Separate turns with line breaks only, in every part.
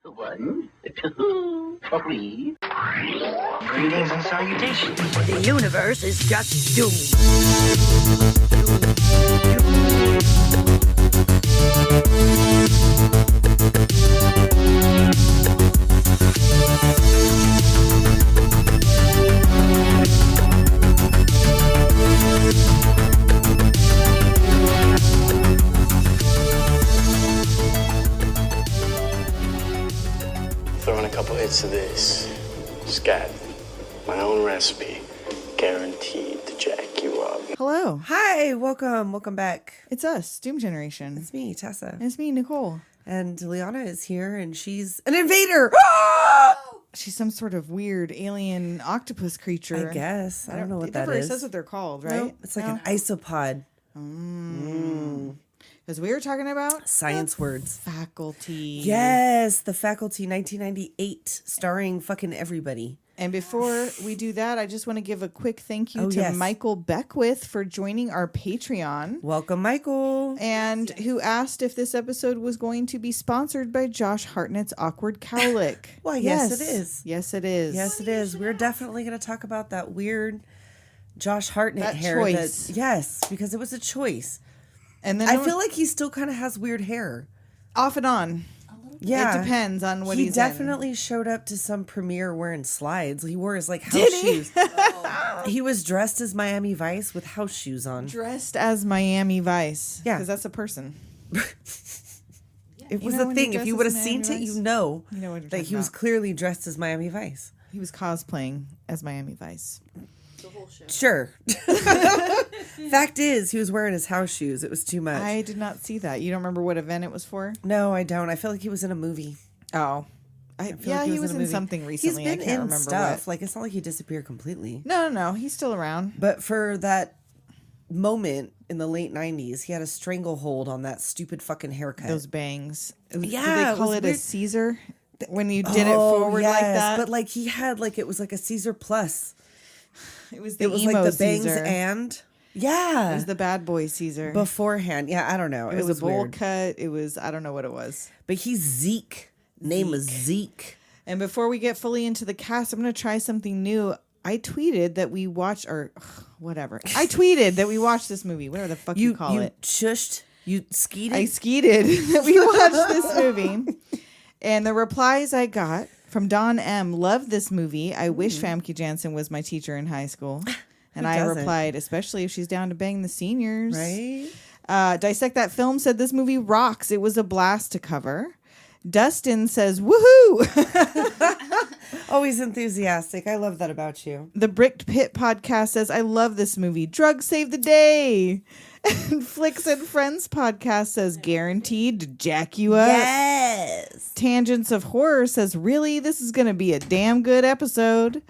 1, 2, 3. Greetings and salutations.
The universe is just doomed.
Throwing a couple hits of this. Scat. My own recipe. Guaranteed to jack you up.
Hello.
Hi, welcome back.
It's us, Doom Generation.
It's me, Tessa.
And it's me, Nicole.
And Liana is here, and she's an invader.
She's some sort of weird alien octopus creature.
I guess. I don't know what that
It
is.
says what they're called, right?
Nope, it's like an isopod.
Because we were talking about
Science words.
Faculty.
Yes, The Faculty, 1998, starring fucking everybody.
And before we do that, I just want to give a quick thank you to
yes.
Michael Beckwith for joining our Patreon.
Welcome, Michael.
And who asked if this episode was going to be sponsored by Josh Hartnett's Awkward Cowlick.
Well, yes, it is.
Yes, it is.
Yes, it is. We're definitely going to talk about that weird Josh Hartnett
That
hair.
choice.
Yes, because it was a choice.
And then
I feel like he still kind of has weird hair.
off and on.
Yeah.
It depends on what
he
he's
definitely showed up to some premiere wearing slides. He wore his house shoes. He was dressed as Miami Vice with house shoes on.
dressed as Miami Vice.
Yeah.
Because that's a person.
It
You
was
know
a
when
thing.
he
If you
dresses
would have
as
seen
Miami
it,
Vice?
you know,
You know what you're
that
talking
he was
about.
clearly dressed as Miami Vice.
He was cosplaying as Miami Vice.
Sure. Fact is, he was wearing his house shoes. It was too much.
I did not see that. You don't remember what event it was for?
No, I don't. I feel like he was in a movie.
Oh.
I feel
Yeah,
like
he was
a
in
movie.
something recently.
He's been
I can't
in
remember
stuff.
what.
It's not like he disappeared completely.
No. He's still around.
But for that moment in the late 90s, he had a stranglehold on that stupid fucking haircut.
Those bangs.
Yeah,
Did
it
they call
was
it a
weird.
Caesar? When you did it forward like that?
But he had it was like a Caesar plus.
it was the
It was
emo
like the bangs
Caesar.
and yeah.
It was the bad boy Caesar.
beforehand. Yeah, I don't know.
it was a bowl
weird.
cut. It was, I don't know what it was.
But he's Zeke. Name was Zeke.
And before we get fully into the cast, I'm going to try something new. I tweeted that we watched, or whatever. I tweeted that we watched this movie, whatever the fuck you call it.
Shushed. You skeeted.
I skeeted that we watched this movie. And the replies I got from Don M. Love this movie. I wish Famke Janssen was my teacher in high school. And I
doesn't?
replied, especially if she's down to bang the seniors.
Right?
Dissect That Film said this movie rocks. It was a blast to cover. Dustin says, woohoo!
Always enthusiastic. I love that about you.
The Bricked Pit podcast says, I love this movie. Drugs save the day. And Flicks and Friends podcast says, guaranteed to jack you up.
Yes.
Tangents of Horror says, really? This is going to be a damn good episode.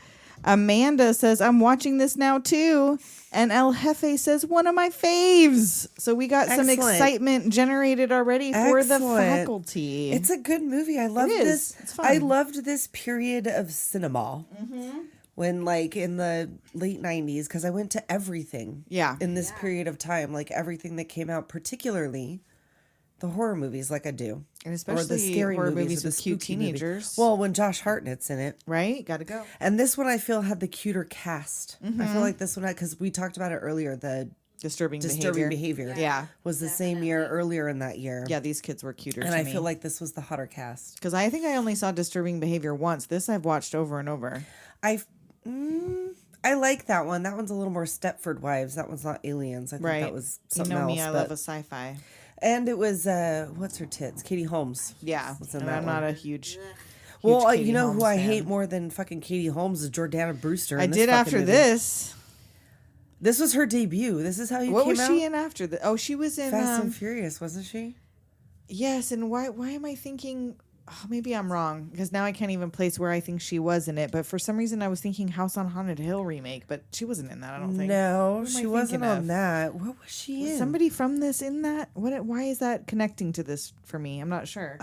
Amanda says, I'm watching this now too. And El Jefe says, one of my faves. So we got some
Excellent.
excitement generated already for the
Excellent.
Faculty.
It's a good movie. I loved
It is.
this.
It's fun.
I loved this period of cinema. When in the late 90s, because I went to everything.
Yeah.
In this period of time, everything that came out, particularly the horror movies, like I do.
And especially
or the scary
horror
movies,
movies
or
with
the
cute
spooky movies.
teenagers.
Well, when Josh Hartnett's in it.
Right? Gotta go.
And this one I feel had the cuter cast. I feel like this one, because we talked about it earlier, the
Disturbing
behavior.
Yeah.
Was the same year earlier in that year.
Yeah, these kids were cuter
And
to
I
me.
feel like this was the hotter cast.
Because I think I only saw Disturbing Behavior once. This I've watched over and over.
I like that one. That one's a little more Stepford Wives. That one's not Aliens. I think
Right.
that was
You
something
know
else.
me, I love a sci-fi.
And it was what's her tits? Katie Holmes.
Yeah.
Was in
And
that
I'm
one.
not a huge
Well,
Katie
you know
Holmes
who I
fan.
hate more than fucking Katie Holmes is Jordana Brewster.
I
in this
did
fucking
after
movie.
this.
This was her debut. This is how you
What
came
was
out?
she in after the? Oh, she was in
Fast and Furious, wasn't she?
Yes, and why am I thinking? Oh, maybe I'm wrong because now I can't even place where I think she was in it. But for some reason, I was thinking House on Haunted Hill remake, but she wasn't in that. I don't think.
No,
Who am I
she wasn't
thinking
on
of?
that. What was she
Was
in?
somebody from this in that? What? Why is that connecting to this for me? I'm not sure.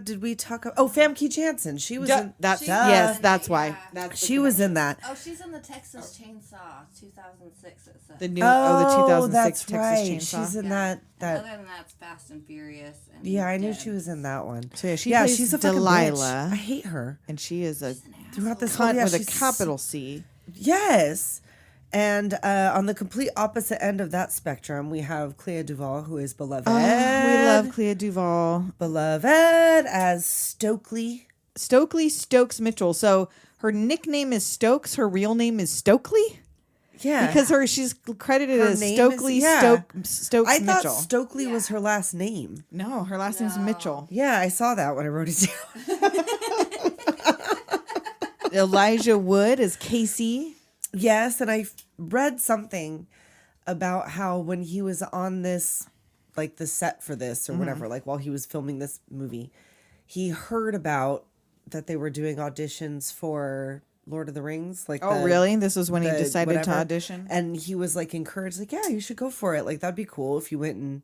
Did we talk? Oh, Famke Janssen. She was in.
That's
Duh.
yes, that's why. That's
She was in that.
Oh, she's in the Texas Chainsaw 2006. It says.
the new. The 2006
that's
Texas
right.
Chainsaw.
She's in that that.
Other than that, it's Fast and Furious. And
Yeah, I knew
Dead.
she was in that one.
So yeah, plays
she's a fucking
Delilah.
bitch. I hate her.
And she is a
Throughout this
cunt
whole,
with a
she's-
capital C.
Yes. And on the complete opposite end of that spectrum, we have Clea DuVall, who is beloved.
We love Clea DuVall.
Beloved as Stokely.
Stokely Stokes Mitchell. So her nickname is Stokes. Her real name is Stokely.
Yeah.
Because she's credited
Her
as
name
Stokely
is- yeah.
Stokes
I thought
Mitchell.
Stokely was her last name.
No, her last name's Mitchell.
Yeah, I saw that when I wrote it down.
Elijah Wood is Casey.
Yes, and I read something about how when he was on this, like the set for this or whatever, like while he was filming this movie, he heard about that they were doing auditions for Lord of the Rings. Like,
Oh, really? This was when he
the
decided to
whatever.
audition?
And he was like encouraged, like, yeah, you should go for it. Like, that'd be cool if you went and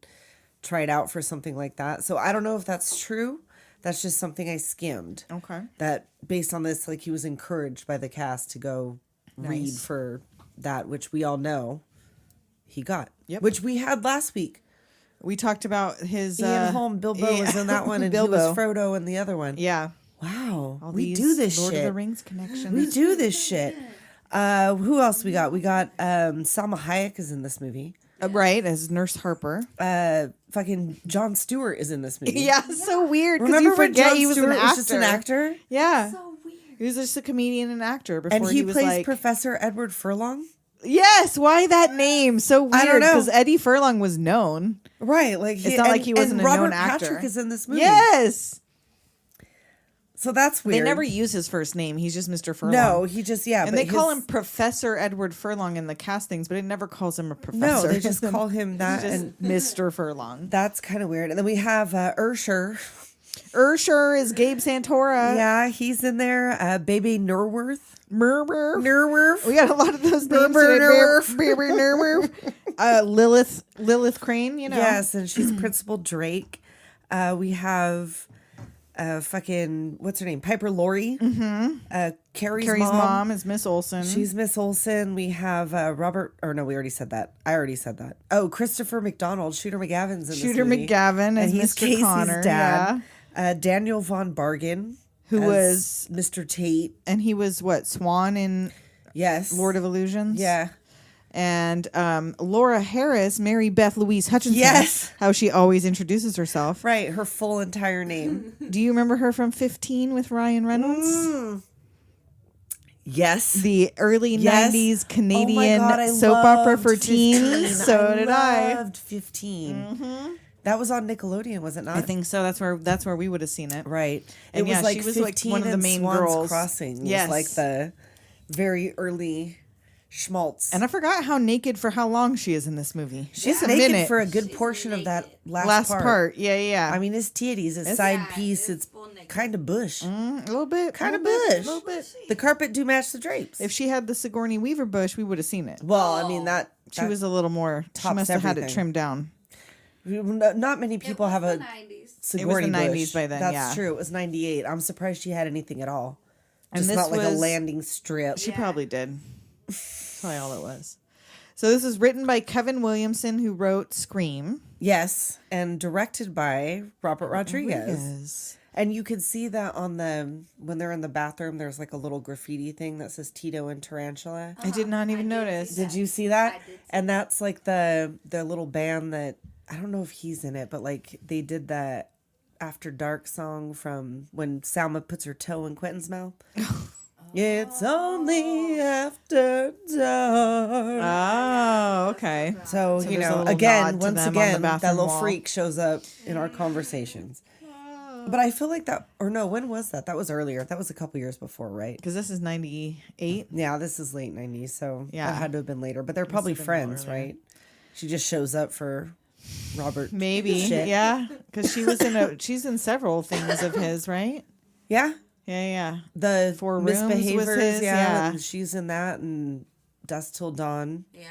tried out for something like that. So I don't know if that's true. That's just something I skimmed.
Okay.
That based on this, like, he was encouraged by the cast to go read for that, which we all know he got.
Yep.
Which we had last week.
We talked about his...
Ian Holm, Bilbo was in that one, and
Bilbo.
he was Frodo in the other one.
Yeah.
Wow.
All
We
these
do this
Lord
shit.
of the Rings connections.
We do this shit. Who else we got? We got Salma Hayek is in this movie.
Right, as Nurse Harper.
Fucking Jon Stewart is in this movie.
Yeah, so weird. Because
Remember
you
when
forget
Jon
he was
Stewart
an actor.
was just an actor?
Yeah.
So weird.
He was just a comedian and actor before
And he
was
plays
like...
Professor Edward Furlong?
Yes, why that name? So weird.
I don't know.
Because Eddie Furlong was known.
Right. Like
It's not like he wasn't
and
a
Robert
known actor.
Patrick is in this movie.
Yes.
So that's weird.
They never use his first name. He's just Mr. Furlong.
No, he just, yeah.
And
but
they call
his-
him Professor Edward Furlong in the castings, but it never calls him a professor.
No, they
It's
just call him that.
just
And
Mr. Furlong.
that's kind of weird. And then we have Ursher.
Ursher is Gabe Santora.
Yeah, he's in there. Bebe Neuwirth.
Neuwirth. We got a lot of those names today.
Neuwirth.
Bebe Neuwirth. Lilith Crane, you know.
Yes, and she's Principal Drake. We have fucking, what's her name? Piper Laurie. Mm-hmm. Carrie's
mom is Miss Olsen.
She's Miss Olsen. We have Robert, or no, we already said that. I already said that. Oh, Christopher McDonald, Shooter McGavin's in
Shooter
this movie.
McGavin
And
as
he's
Mr.
Casey's
Connor.
dad.
Yeah.
Daniel Von Bargen.
Who
as
was,
Mr. Tate.
and he was what, Swan in
Yes.
Lord of Illusions?
Yeah.
And Laura Harris, Mary Beth Louise Hutchinson.
Yes.
How she always introduces herself.
Right, her full entire name.
Do you remember her from 15 with Ryan Reynolds?
Yes.
The early
Yes.
90s
Oh
Canadian
my God, I
soap opera
loved
for
15.
teens. So did I.
loved 15. That was on Nickelodeon, was it not?
I think so. That's where we would have seen it.
Right.
And
it was
yeah,
like
she was
15
like one of the
and
main
Swan's
girls.
Crossing was
Yes.
like the very early schmaltz.
And I forgot how naked for how long she is in this movie.
She's
Just a
naked
minute.
for a good portion of that
last part. Yeah.
I mean, his titties, his side
Yeah,
piece,
it's
it's
full naked.
kind of bush.
a little bit.
Kind of
little bit,
bush.
A little bit.
The carpet do match the drapes.
If she had the Sigourney Weaver bush, we would have seen it.
well, I mean, that
She was a little more. She
tops
must have had it
everything.
trimmed down.
not many people have a
90s.
Sigourney
It was the
bush.
90s by then,
That's
yeah.
true. It was 98. I'm surprised she had anything at all.
And
Just
this
not like a
was-
landing strip.
She probably did. That's probably all it was. So this is written by Kevin Williamson, who wrote Scream.
Yes, and directed by Robert Rodriguez.
Yes.
And you can see that on when they're in the bathroom, there's like a little graffiti thing that says Tito and Tarantula.
I did not even notice.
Did you see that?
I did see
And that's like the little band that, I don't know if he's in it, but like they did that After Dark song from when Salma puts her toe in Quentin's mouth. It's only after dark.
Oh, okay.
So,
So
you
there's a
know,
little
again,
nod to
once
them on the
again, that
bathroom
little
wall.
freak shows up in our conversations. But I feel like that, or no, when was that? That was earlier. That was a couple years before, right?
Because this is 98.
Yeah, this is late 90s, so
Yeah.
that had to have been later. But they're probably
have been more
friends,
earlier.
right? She just shows up for Robert.
Maybe.
Shit.
Yeah. Because she's in several things of his, right?
Yeah,
Yeah.
the
Four Rooms was
misbehaviors.
his,
yeah,
yeah.
and she's in that, and Dusk Till Dawn.
Yeah.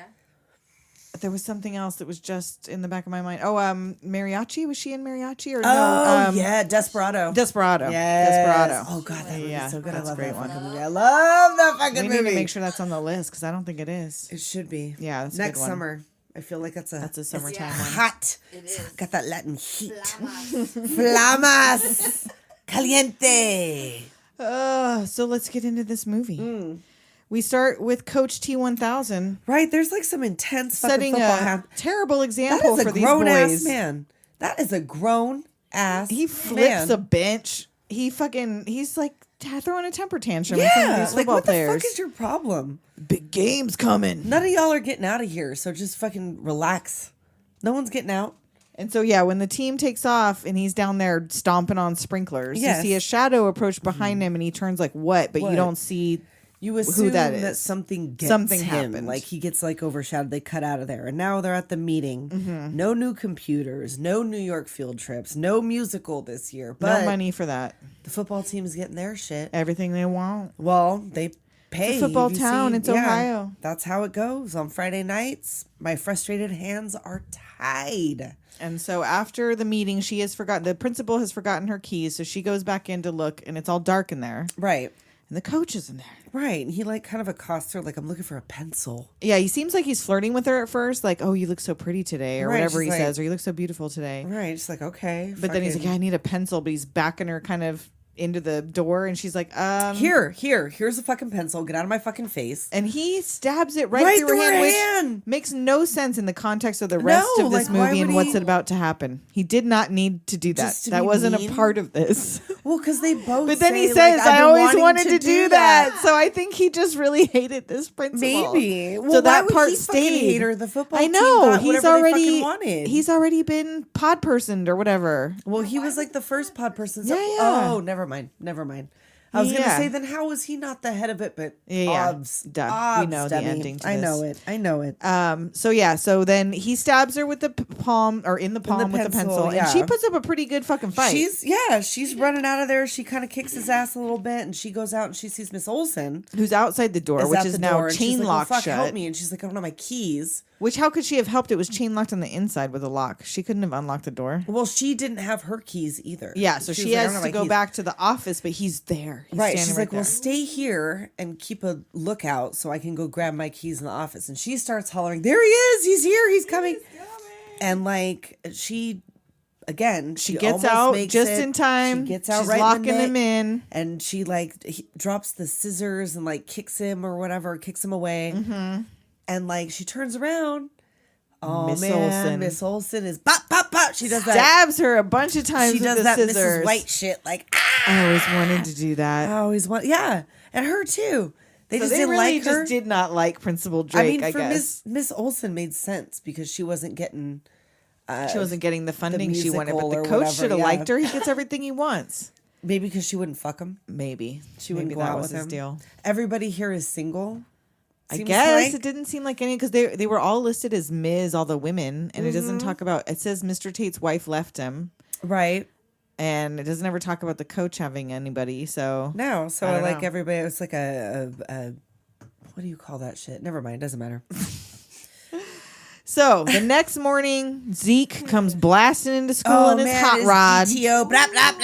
There was something else that was just in the back of my mind. Oh, Mariachi. Was she in Mariachi or
Oh
no?
yeah, Desperado.
Desperado.
Yes.
Desperado.
Oh god, that movie
Yeah,
is so good. I
that's a
love
great
that
one.
fucking movie. I love that fucking
We
movie.
need to make sure that's on the list because I don't think it is.
It should be.
Yeah, that's a
next
good one.
summer. I feel like that's a
summertime
it's
one.
hot.
It is.
Got that Latin heat.
Flamas.
Flamas. Caliente.
So let's get into this movie. We start with Coach T1000
Right, there's like some intense fucking
setting
football.
a terrible
That
example
is a
for these
grown ass
boys.
man. That is a grown ass.
He flips
man.
a bench. He's like throwing a temper tantrum in front of
Yeah,
these
like
football
what the
players.
fuck is your problem?
Big game's coming.
None of y'all are getting out of here, so just fucking relax. No one's getting out.
And so, yeah, when the team takes off and he's down there stomping on sprinklers,
Yes.
you see a shadow approach behind him and he turns like, what? But
What?
you don't see.
You assume
that
that,
is.
something gets
Something
him.
happened.
Like he gets like overshadowed. They cut out of there. And now they're at the meeting.
Mm-hmm.
No new computers. No New York field trips. No musical this year. But
No money for that.
the football team is getting their shit.
Everything they want.
Well, they pay.
football
You
town. It's Ohio.
That's how it goes. On Friday nights, my frustrated hands are tied.
And so after the meeting, the principal has forgotten her keys. So she goes back in to look and it's all dark in there.
Right.
And the coach is in there.
Right. And he like kind of accosts her like, I'm looking for a pencil.
Yeah, he seems like he's flirting with her at first. Like, oh, you look so pretty today. Or
Right,
whatever he
she's like-
says. Or you look so beautiful today.
Right. Just like, okay.
But then he's like,
fucking-
yeah, I need a pencil. But he's backing her kind of into the door. And she's like,
Here's a fucking pencil. Get out of my fucking face.
And he stabs it right through her hand, which makes no sense in the context of the rest
No,
of this
like, why
movie and
would
what's
he-
about to happen. He did not need to do that.
Just to
That
be
wasn't
mean?
a part of this.
Well, because they both
But then he
say,
says,
like, I've
I
been
always
wanting
wanted to do that. So I think he just really hated this principal.
Maybe. Well,
so
why
that
would
part
he fucking
stayed.
hate her? The football
I
team
know.
got
He's
whatever they
already
fucking wanted.
He's already been pod personed or whatever.
Well, he was like the first pod person. So,
Yeah, yeah.
Oh, never mind. I was
Yeah.
gonna say, then how was he not the head of it? But
Yeah.
obs,
Duh. We
obs,
know the
Debbie.
ending to
I
this.
know it.
So then he stabs her with the palm or in the palm with the pencil,
yeah.
and she puts up a pretty good fucking fight.
She's running out of there. She kind of kicks his ass a little bit, and she goes out and she sees Miss Olsen,
who's outside the door, which
at
is
the
now
door, and she's
chain
like,
locked
fuck,
shut.
help me! And she's like, I don't have my keys.
Which how could she have helped? It was chain locked on the inside with a lock. She couldn't have unlocked the door.
Well, she didn't have her keys either.
Yeah, so she
was like, I
has
don't
to
have my
go
keys.
back to the office, but he's there. He's
Right.
standing
She's
right
like, well,
there.
stay here and keep a lookout so I can go grab my keys in the office. And she starts hollering, there he is. He's here. He's coming. And like, she
She gets
almost
out
makes
just
it.
in time.
She gets out
She's
right
locking
in the
him
nick,
in.
and she like drops the scissors and like kicks him or whatever, kicks him away. Mm-hmm. And like she turns around. Oh
Miss
man,
Olsen.
Miss Olsen is pop pop pop. She does that.
Stabs her a bunch of times
She
with
does
the
that
scissors.
Mrs. White shit. Like
I always wanted to do that.
I always want. Yeah, and her too. They
So
just
they
didn't
really
like her.
just did not like Principal Drake, I
for
guess.
Miss Olsen made sense because she wasn't getting.
She wasn't getting the funding she wanted, but
musical
the
or
coach
whatever,
should have
yeah.
liked her. He gets everything he wants.
Maybe because she wouldn't fuck him.
Maybe.
She wouldn't
Maybe
go
that
out
was
with
his
him.
deal.
Everybody here is single.
I
seems
guess
like.
it didn't seem like any because they were all listed as Ms. all the women, and it doesn't talk about. It says Mr. Tate's wife left him,
Right.
and it doesn't ever talk about the coach having anybody. So
No. So
I don't
like
know.
everybody, it's like a what do you call that shit? Never mind. Doesn't matter.
So the next morning, Zeke comes blasting into school in his hot
his
rod,
GTO, blah, blah, blah.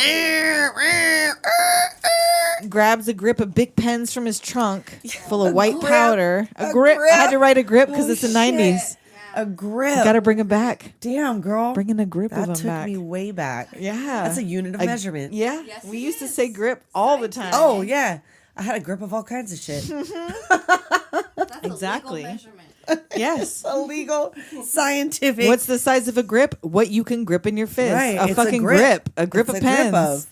grabs a grip of Bic pens from his trunk full of white
grip.
powder. A
A
grip. I had to
grip.
write a grip because
Oh,
it's the
shit.
90s.
A grip.
Got to bring him back.
Damn, girl.
Bringing a grip
that
of him
took
back.
me way back.
Yeah.
That's a unit of measurement.
Yeah.
Yes,
we
it
used to
is.
say grip all the time.
Oh yeah. I had a grip of all kinds of shit.
That's
Exactly.
a legal measurement.
Yes.
Illegal, scientific.
What's the size of a grip? What you can grip in your fist.
Right,
A
it's a
fucking
grip.
A grip
It's
of
a grip
pens.
of.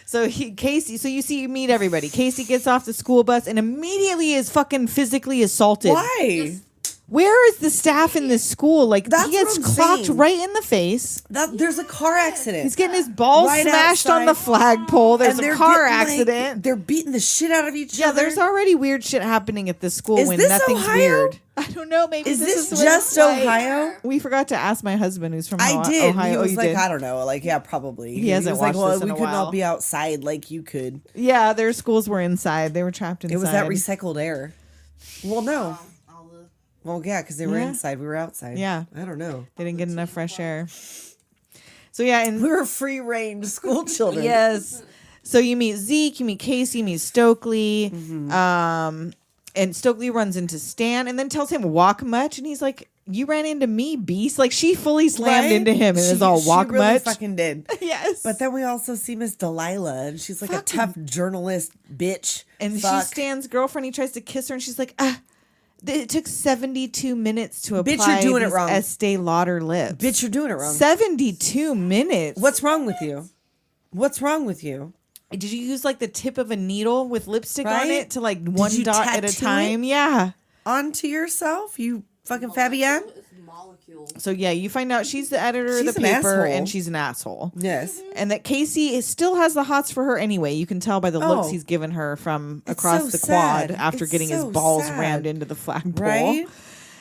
So you meet everybody. Casey gets off the school bus and immediately is fucking physically assaulted.
Why?
Where is the staff in this school? Like
That's
he gets
what I'm
clocked
saying.
right in the face.
There's a car accident.
He's getting his balls
Right
smashed on the
outside.
flagpole. There's
And
a
they're
car
getting, like,
accident.
they're beating the shit out of each
Yeah,
other.
there's already weird shit happening at this school
Is
when
this
nothing's
Ohio?
weird. I don't know. Maybe
Is this
what
just
it's like.
Ohio?
We forgot to ask my husband, who's from
I did.
Ohio.
He
Oh,
was
you
like,
did?
I don't know. Like, yeah, probably.
He hasn't
was like,
watched
well,
this in
we
a
couldn't
while.
all be outside like you could.
Yeah, their schools were inside. They were trapped inside.
It was that recycled air. Well, no.
All the
Well, yeah, because they were
Yeah.
inside. We were outside.
Yeah.
I don't know.
They didn't get enough fresh air. So yeah, and
We were free range school children.
yes. So you meet Zeke, you meet Casey, you meet Stokely.
Mm-hmm.
And Stokely runs into Stan and then tells him walk much, and he's like, you ran into me, beast. Like, she fully slammed
Right?
into him and
She-
is all walk
She really
much.
fucking did.
Yes.
But then we also see Miss Delilah, and she's like a tough journalist bitch.
And
Fuck.
she's Stan's girlfriend. He tries to kiss her, and she's like, it took 72 minutes to
Bitch,
apply
you're doing it
these
wrong.
Estee Lauder lips.
Bitch, you're doing it wrong.
72 minutes.
What's wrong with you? What's wrong with you?
Did you use like the tip of a needle with lipstick on
Right?
it to like one
you
dot at a
tattoo
time?
it?
Yeah.
Onto yourself, you fucking Fabienne?
So yeah, you find out she's the editor
She's
of the
an
paper
asshole.
and she's an asshole.
Yes.
And that still has the hots for her anyway. You can tell by the looks
Oh.
he's given her from
It's
across
so
the quad
sad.
after
It's
getting his
so
balls
sad.
rammed into the flagpole.
Right?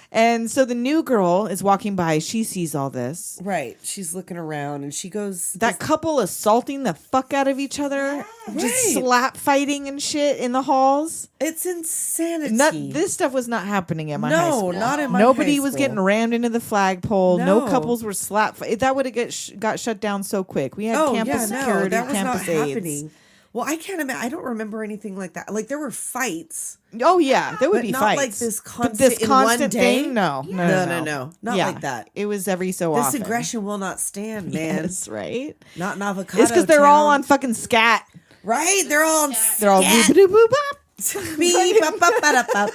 And so the new girl is walking by. She sees all this.
Right. She's looking around and she goes,
That couple assaulting the fuck out of each other, just
Right.
slap fighting and shit in the halls.
it's insanity.
This stuff was not happening at my high
No,
school.
not in my
Nobody
high
was
school.
getting rammed into the flagpole. No,
No.
couples were that would have got shut down so quick. We had campus security,
that was
campus
not
aides.
happening. Well, I can't imagine. I don't remember anything like that. Like there were fights,
Oh yeah, there would
but
be
not
fights.
like this
But
constant,
this
in one
constant
day.
thing. No,
No. Not like that.
It was every so
This
often.
aggression will not stand, man.
Yes, right.
Not in avocado.
It's because they're all
Town.
on fucking scat.
Right? They're all on.
They're all
scat.
boop boop boop.
Beep, bop, bop, bada, bop.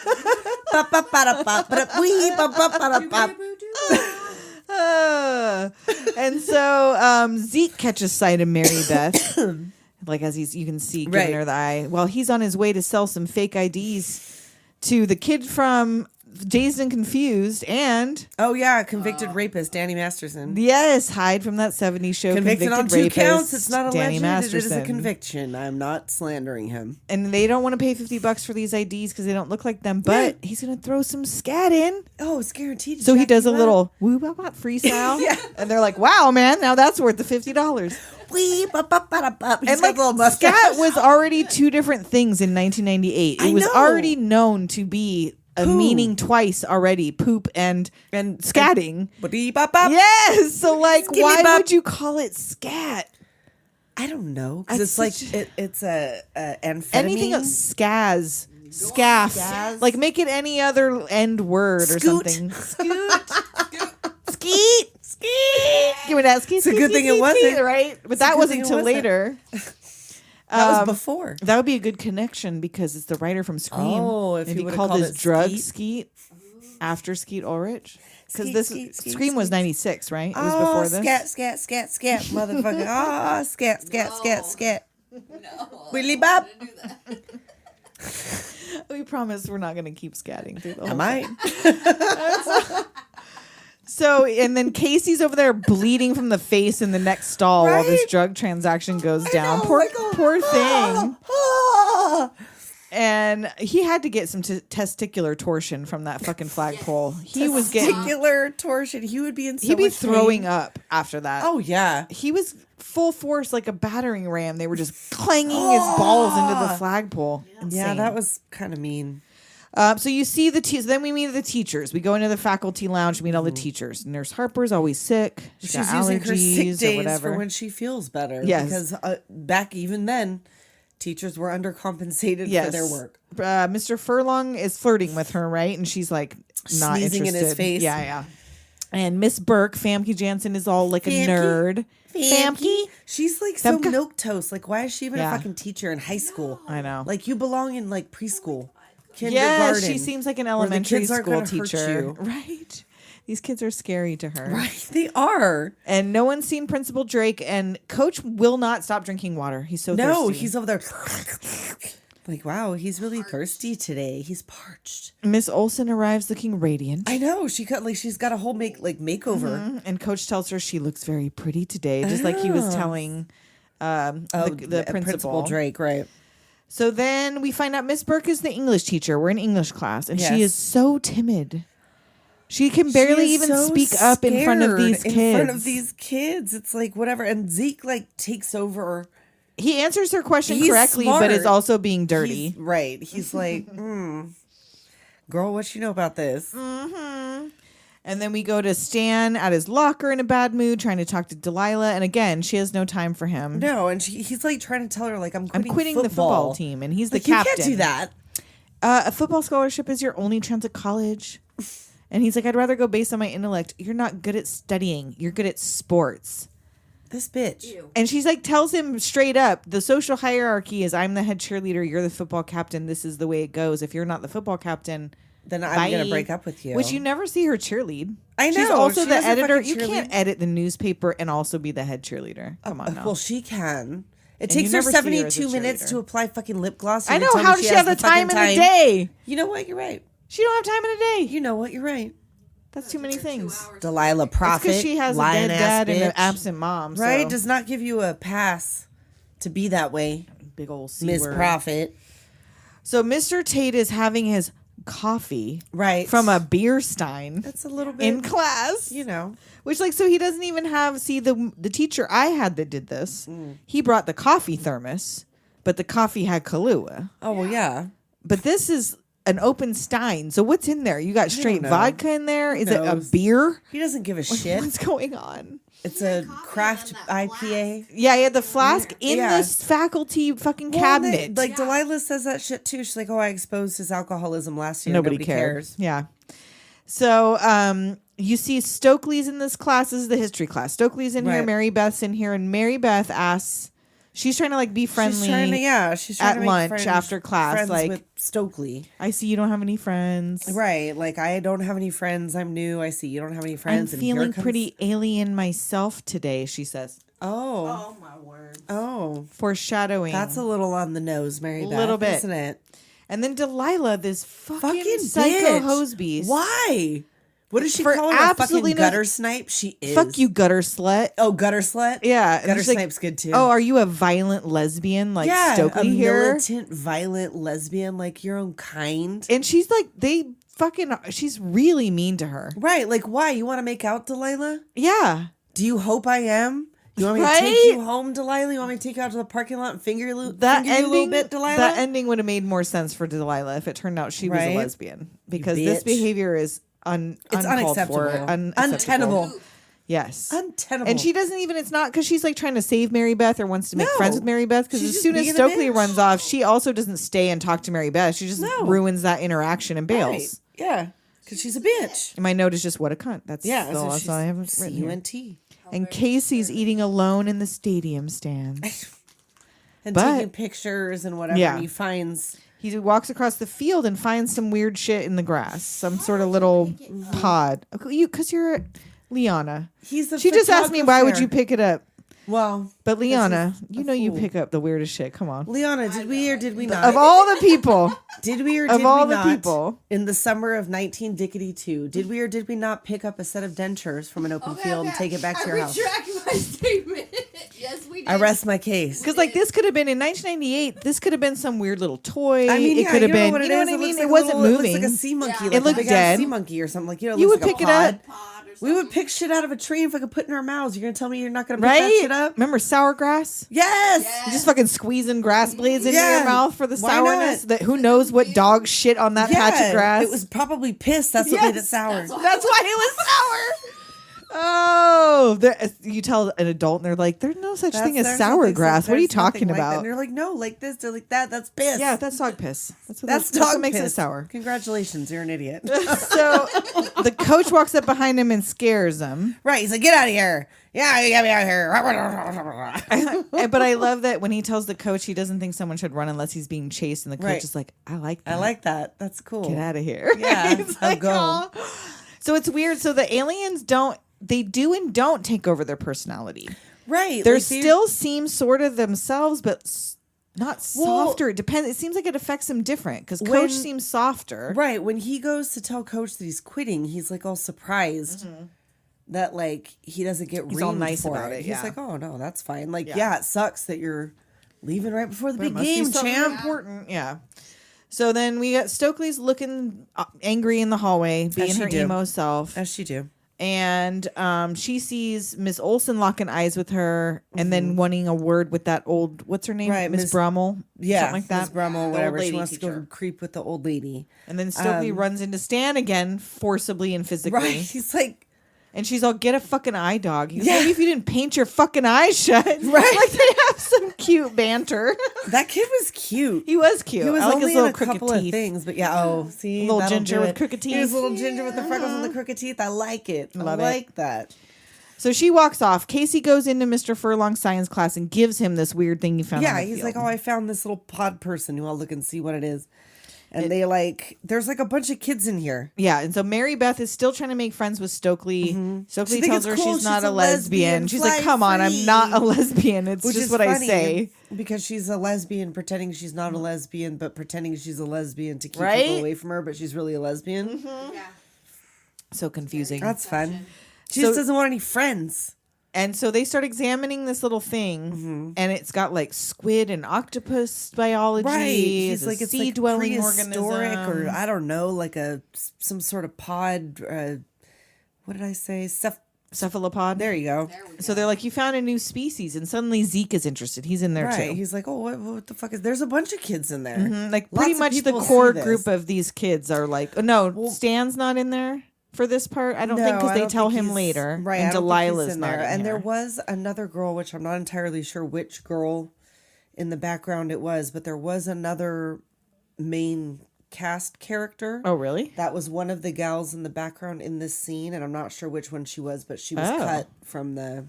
Bop, bop, bada, bop, bada, wee, bop, bop, bada, bop.
And so Zeke catches sight of Mary Beth, like as you can see, giving
Right.
her the eye. Well, he's on his way to sell some fake IDs to the kid from Dazed and Confused, and
Oh yeah, convicted rapist Danny Masterson.
yes, hide from that '70s show.
Convicted on 2
rapist,
counts. It's not
Danny
alleged. It is a
Masterson.
conviction. I'm not slandering him.
And they don't want to pay $50 for these IDs because they don't look like them. But he's gonna throw some scat in.
Oh, it's guaranteed. to
So he
jack
does a
you up.
little woo bop bop freestyle,
Yeah.
and they're like, "Wow, man, now that's worth the $50."
Wee, bop, bop, bada, bop. He's
And
got
like
a little mustache.
scat was already two different things in 1998. It
I
was
know.
already known to be a
Poo.
meaning twice already, poop and scatting.
Bop, bop, bop.
Yes, so like,
Skitty
why
bop.
would you call it scat?
I don't know because
It's
it's like
such-
it's a amphetamine.
Anything else, scaz, scaff,
Scaz.
like make it any other end word or
Scoot.
something. Scoot, skeet, skeet. Give me that skeet.
It's a good thing it wasn't.
right, but
a
that
good
wasn't
thing it
till
wasn't.
later.
That was before.
That would be a good connection because it's the writer from Scream.
Oh, if
Maybe
he would've
called
called
his
it
drug
Skeet.
Skeet after Skeet Ulrich. Because
Skeet,
this
Skeet, Skeet,
Scream was
Skeet.
96, right? It was
Oh,
before this.
scat, motherfucker. Ah, scat. Willy Bob.
We promise we're not going to keep scatting through the whole
I
thing.
might.
So, and then Casey's over there bleeding from the face in the next stall while this
Right?
drug transaction goes down.
know,
Poor,
like, oh,
poor thing.
Ah.
And he had to get some testicular torsion from that fucking flagpole. He was getting,
Testicular torsion. He would be in so
he'd be
much
throwing
pain.
up after that.
Oh yeah.
He was full force like a battering ram. They were just clanging his balls into the flagpole.
Yeah,
Insane.
that was kind of mean.
So you see then we meet the teachers. We go into the faculty lounge, meet all the teachers. Nurse Harper's always sick. She's got
using her sick
allergies or
days
whatever.
for when she feels better.
Yes.
Because back even then, teachers were undercompensated for their work.
Mr. Furlong is flirting with her, right? And she's like not
Sneezing in
interested.
his face.
Yeah. And Miss Burke, Famke Janssen, is all like
Famke?
a nerd. Famke?
She's like so
Famke?
milquetoast. Like, why is she even
Yeah.
a fucking teacher in high school?
I know.
Like, you belong in like preschool,
Yeah,
kindergarten.
she seems like an
where the
elementary
kids aren't
school
gonna hurt
teacher.
you.
Right. These kids are scary to her.
Right, they are.
And no one's seen Principal Drake, and Coach will not stop drinking water. He's so
No,
thirsty.
he's over there. Like, wow, he's really thirsty today. He's parched.
Miss Olsen arrives looking radiant.
I know. She's got a whole makeover.
And Coach tells her she looks very pretty today, just like he was telling the principal.
Drake, right?
So then we find out Miss Burke is the English teacher. We're in English class, and she
Yes.
is so timid. She can barely
She is
even
so
speak up in front of these
scared
kids.
In front of these kids, it's like whatever. And Zeke like takes over.
He answers her question
He's
correctly,
smart.
but is also being dirty.
He's, right. He's like, girl, what you know about this?
And then we go to Stan at his locker in a bad mood, trying to talk to Delilah. And again, she has no time for him.
No, and he's like trying to tell her like I'm
quitting the football team, and he's the
Like,
captain.
You can't do that.
A football scholarship is your only chance at college. And he's like, I'd rather go based on my intellect. You're not good at studying. You're good at sports.
This bitch.
And she's like, tells him straight up, the social hierarchy is I'm the head cheerleader. You're the football captain. This is the way it goes. If you're not the football captain,
then I'm going to break up with you.
Which you never see her cheerlead.
I know.
She's also
She
the
doesn't
editor.
fucking
You
cheerlead.
can't edit the newspaper and also be the head cheerleader. Come on now.
Well, she can. It
And
takes
you
her
never see her as a
72 minutes
cheerleader.
to apply fucking lip gloss.
I
and
know.
tell me
How does she have the time in a day?
You know what? You're right.
She don't have time in a day.
You know what? You're right.
That's too many things.
Delilah Prophet.
Because she has a dead dad and an absent mom.
Right?
So.
Does not give you a pass to be that way.
Big old C
Miss
word.
Prophet.
So Mr. Tate is having his coffee
right
from a beer stein.
That's a little bit
in class.
You know.
Which like so he doesn't even have the teacher I had that did this. He brought the coffee thermos, but the coffee had Kahlua.
Oh well yeah.
But this is an open stein. So what's in there? You got straight vodka in there? Is it a beer?
He doesn't give a shit.
What's going on?
It's a craft IPA.
Yeah, he had the flask in this faculty fucking cabinet.
Delilah says that shit too. She's like, "Oh, I exposed his alcoholism last year.
Nobody cares." Yeah. So you see Stokely's in this class. This is the history class. Stokely's in here. Mary Beth's in here, and Mary Beth asks. She's trying to like be friendly.
She's trying
at
to make
lunch
friends,
after class. Like
with Stokely.
I see you don't have any friends.
Right. Like I don't have any friends. I'm new. I see you don't have any friends.
I'm feeling pretty alien myself today, she says.
Oh
my word.
Oh.
Foreshadowing.
That's a little on the nose, Mary Beth.
A little bit.
Isn't it?
And then Delilah, this fucking
bitch.
psycho hose beast.
Why? What does she
For
call her? A fucking
absolutely no-
gutter snipe? She is.
Fuck you, gutter slut.
Oh, gutter slut?
Yeah. and
Gutter
she's like,
snipe's good too.
Oh, are you a violent lesbian like Stokely
a
here?
militant, violent lesbian like your own kind.
And she's like, she's really mean to her.
Right. Like, why? You want to make out, Delilah?
Yeah.
Do you hope I am? You want me to take you home, Delilah? You want me to take you out to the parking lot and finger you a little bit, Delilah?
That ending would have made more sense for Delilah if it turned out she was a lesbian. Because this behavior is
it's
unacceptable.
Untenable.
Yes.
Untenable.
And she doesn't even, it's not because she's like trying to save Mary Beth or wants to make friends with Mary Beth. Because
She's
as
just
soon as
being a
Stokely
bitch.
runs off, she also doesn't stay and talk to Mary Beth. She just ruins that interaction and bails.
Right. Yeah. Because she's a bitch.
And my note is just what a cunt. That's all I have written here.
C-U-N-T.
And Casey's eating alone in the stadium stands.
And taking pictures and whatever.
Yeah.
And he finds...
He walks across the field and finds some weird shit in the grass. Some sort of little pod. Because you're Liana.
He's the
She just asked me, why would you
photographer.
pick it up?
Well...
But Liana, you know you
fool.
pick up the weirdest shit. Come on.
Liana, did we or did we not?
Of all the people.
Did we or
Of
did
all
we
the
not?
people.
In the summer of 1992, did we or did we not pick up a set of dentures from an open field and take it back to your house?
I retract my statement. Yes, we did.
I rest my case.
Because like this could have been in 1998. This could have been some weird little toy.
I mean,
it could have
you know
been.
what it
You know
is?
what I mean?
looks
It
like a
wasn't
little-
moving.
It looks like a sea monkey.
Yeah.
Like
It looked
a big-ass
dead.
sea monkey or something. Like, you know, it
You
looks
would
like
pick
a
it up.
pod. We would pick shit out of a tree and fucking put in our mouths. You're gonna tell me you're not gonna pick
Right?
that shit up?
Remember sour grass?
Yes.
You just fucking squeezing grass blades into
Yeah.
your mouth for the
Why
sourness.
not?
That who knows what dog shit on that patch of grass?
It was probably piss. That's what made it sour.
That's why it was sour. Oh, you tell an adult and they're like, "There's no such thing as
There's
sour
nothing-
grass. What are you
there's nothing
talking
like that.
about?"
And you're like, no, like this, they're like that. That's piss.
Yeah, that's dog piss. That's
That's
what
dog
makes
piss.
it sour.
Congratulations, you're an idiot.
So the coach walks up behind him and scares him.
Right, he's like, get out of here. Yeah, you got me out here.
But I love that when he tells the coach he doesn't think someone should run unless he's being chased, and the coach
Right.
is like, "I like that.
I like that. That's cool.
Get out of here."
Yeah,
He's
I'll
like,
go.
"Oh." So it's weird. So the aliens they do and don't take over their personality.
Right.
They
like
still seem sort of themselves, but not softer. It depends. It seems like it affects them different because Coach seems softer.
Right. When he goes to tell Coach that he's quitting, he's like all surprised that like he doesn't get
He's all
reamed
nice
for
about it,
He's
yeah.
like, oh no, that's fine. Like, yeah, it sucks that you're leaving right before the big
Must be
game,
something
champ.
important. Yeah. So then we got Stokely's looking angry in the hallway, being
she
her
do.
emo self.
As she do.
And she sees Miss Olsen locking eyes with her and then wanting a word with that old, what's her name?
Right,
Miss Brummel?
Yeah,
Something like that.
Miss Brummel,
The
whatever.
old
She
lady
wants to go
teacher.
creep with the old lady.
And then Stokely runs into Stan again, forcibly and physically.
Right. He's like,
And she's all, get a fucking eye dog. He's maybe if you didn't paint your fucking eyes shut. Right. Like they have some cute banter.
That kid was cute.
He was cute.
He was
I like
only
his little
in a
crooked
couple
teeth.
of things, but see,
Little
that'll
ginger
do
with
it.
crooked teeth.
He was a little ginger with the freckles and the crooked teeth. I like it.
Love
I
it.
like that.
So she walks off. Casey goes into Mr. Furlong's science class and gives him this weird thing he found.
Yeah,
on the
he's
field.
like, oh, I found this little pod person who I'll look and see what it is. And there's like a bunch of kids in here.
Yeah, and so Mary Beth is still trying to make friends with Stokely. Stokely
She
tells
thinks
her
it's cool.
she's not
She's
a
a
lesbian.
lesbian.
She's
Fly
like, come on, I'm
free.
not a lesbian. It's
Which
just
is
what I
funny,
say.
because she's a lesbian pretending she's not a lesbian, but pretending she's a lesbian to keep
Right?
people away from her, but she's really a lesbian.
Yeah.
So confusing.
That's fun. She
So-
just doesn't want any friends.
And so they start examining this little thing, and it's got like squid and octopus biology.
Right. He's
It's
like,
a
it's like
sea-dwelling
prehistoric,
organism.
or I don't know, like some sort of pod. What did I say?
Cephalopod.
There you go.
There we go.
So they're like, you found a new species, and suddenly Zeke is interested. He's in there
Right.
too.
He's like, oh, what the fuck is? There's a bunch of kids in there.
Like
Lots
pretty
of
much the
people see
core
this.
group of these kids are like, no, Stan's not in there for this part. I don't think
No,
because
I
they
don't
tell
think
him
he's-
later.
Right.
And
I don't think he's
Delilah's
in
not
there.
in
And
here.
there was another girl, which I'm not entirely sure which girl in the background it was, but there was another main cast character.
Oh, really?
That was one of the gals in the background in this scene, and I'm not sure which one she was, but she was
Oh.
cut from the.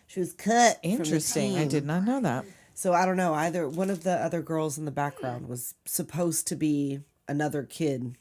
She was cut.
Interesting.
From the
I
team.
did not know that.
So I don't know. Either one of the other girls in the background was supposed to be another kid,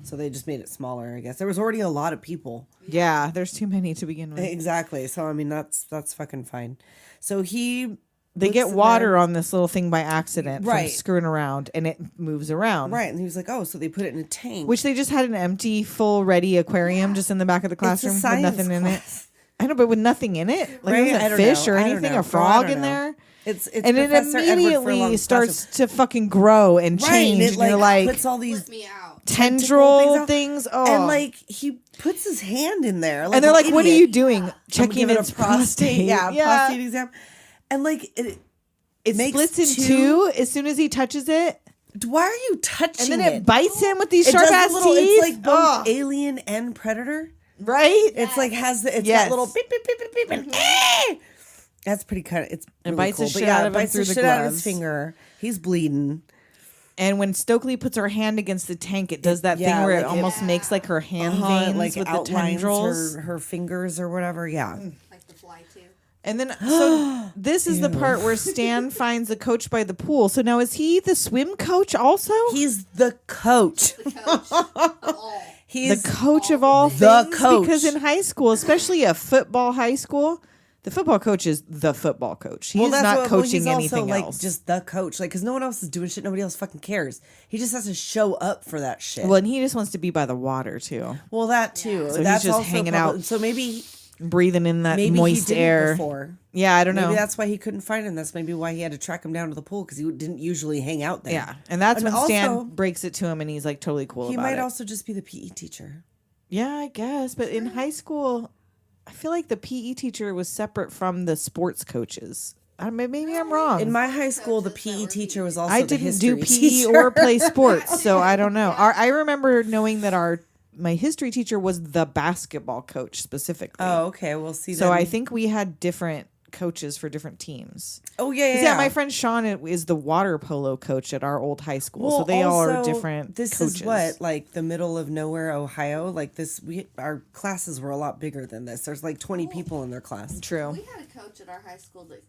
so they just made it smaller. I guess there was already a lot of people.
Yeah, there's too many to begin with.
Exactly. So I mean, that's fucking fine. So he.
They
looks
get
in
water
there-
on this little thing by accident from
Right.
screwing around, and it moves around.
Right, and he was like, "Oh, so they put it in a tank."
Which they just had an empty, full, ready aquarium just in the back of the
It's a
classroom with
science
nothing in it.
class.
I know, but with nothing in it, like
Right?
was
I
a
don't
fish
know.
or
I don't
anything,
know.
a frog
I
in
don't know.
there.
It's
And it
Professor Edward
immediately
Furlong's
starts
classroom.
to fucking grow and
Right,
change,
and
and you're like
puts all these
Flip me out.
tendril
out.
things. Oh,
and like he puts his hand in there,
and they're
an
like, "What are
idiot.
you doing?
I'm
Checking
giving
its
a
prostate?
Yeah, prostate exam, and like
It
makes
splits in
two-
two as soon as he touches it,
Why are you touching
and then it
it?
bites him with these
It
sharp
does
ass
a little.
teeth.
It's like both
Oh,
Alien and Predator.
right?
It's like has the it's
Yes.
that little beep beep beep beep beep and eh! That's pretty kind of it's
It
really
bites the
cool. But
shit
yeah,
out
it
of him
bites
through
the
the
shit out of his
gloves.
finger. He's bleeding.
And when Stokely puts her hand against the tank, it does that
Yeah,
thing where it
like
almost makes like her hand
It,
veins
like
with the
outlines
tendrils.
her fingers or whatever. Yeah.
Like the fly too.
And then, so this is the part where Stan finds the coach by the pool. So now, is he the swim coach also?
He's the coach.
Coach of all.
He's
The coach of all
The
things?
coach.
Because in high school, especially a football high school, the football coach is the football coach. He's not coaching
he's
anything
also,
else.
Like just the coach, like because no one else is doing shit. Nobody else fucking cares. He just has to show up for that shit.
Well, and he just wants to be by the water too,
Well, that too.
So he's
That's
just
also
hanging
probably-
out.
So maybe
breathing in that
he
moist
didn't
air.
before.
Yeah, I don't know.
Maybe that's why he couldn't find him. That's maybe why he had to track him down to the pool because he didn't usually hang out there.
Yeah, and that's
And
when Stan
also-
breaks it to him, and he's like totally cool
He
about
might
it.
also just be the PE teacher.
Yeah, I guess. But in high school, I feel like the PE teacher was separate from the sports coaches. Maybe I'm wrong.
In my high school, the PE teacher was also
I
the
didn't do
history
PE
teacher.
or play sports, so I don't know. I remember knowing that my history teacher was the basketball coach specifically.
Oh, okay. We'll see.
so
then.
I think we had different coaches for different teams.
Oh yeah,
'Cause
yeah.
my friend Shawn is the water polo coach at our old high school, so they all are
also,
different
This
coaches.
is what, like the middle of nowhere, Ohio. Like this, our classes were a lot bigger than this. There's like 20 people in their class.
True.
We had a coach at our high school that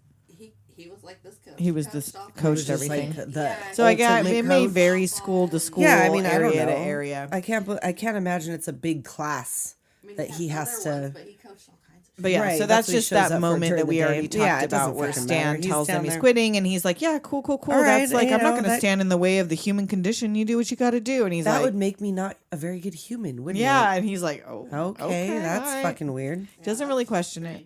he was like this coach.
He was this coached
Just
everything.
like the
So I got
ultimate
it may
coach.
vary school to school,
Yeah, I mean, I don't
area
know.
to area.
I can't imagine it's a big class
I mean,
that he
had
has
other
to.
ones, but he coached all kinds of shit.
But yeah,
Right,
so
that's
that's
what he
just
shows up
that
for
moment
during
that we
the
already
day. Yeah,
talked
it doesn't
about, where
fucking
Stan
matter. He's
tells
down
him he's
there.
quitting, and he's like, "Yeah, cool.
All right,
That's like
you
I'm not
know,
going to
that-
stand in the way of the human condition. You do what you got to do." And he's
That
like,
would make me not a very good human, wouldn't
"Yeah," and he's like, "Oh,
it? Okay, that's
all right."
fucking weird.
Doesn't really question it.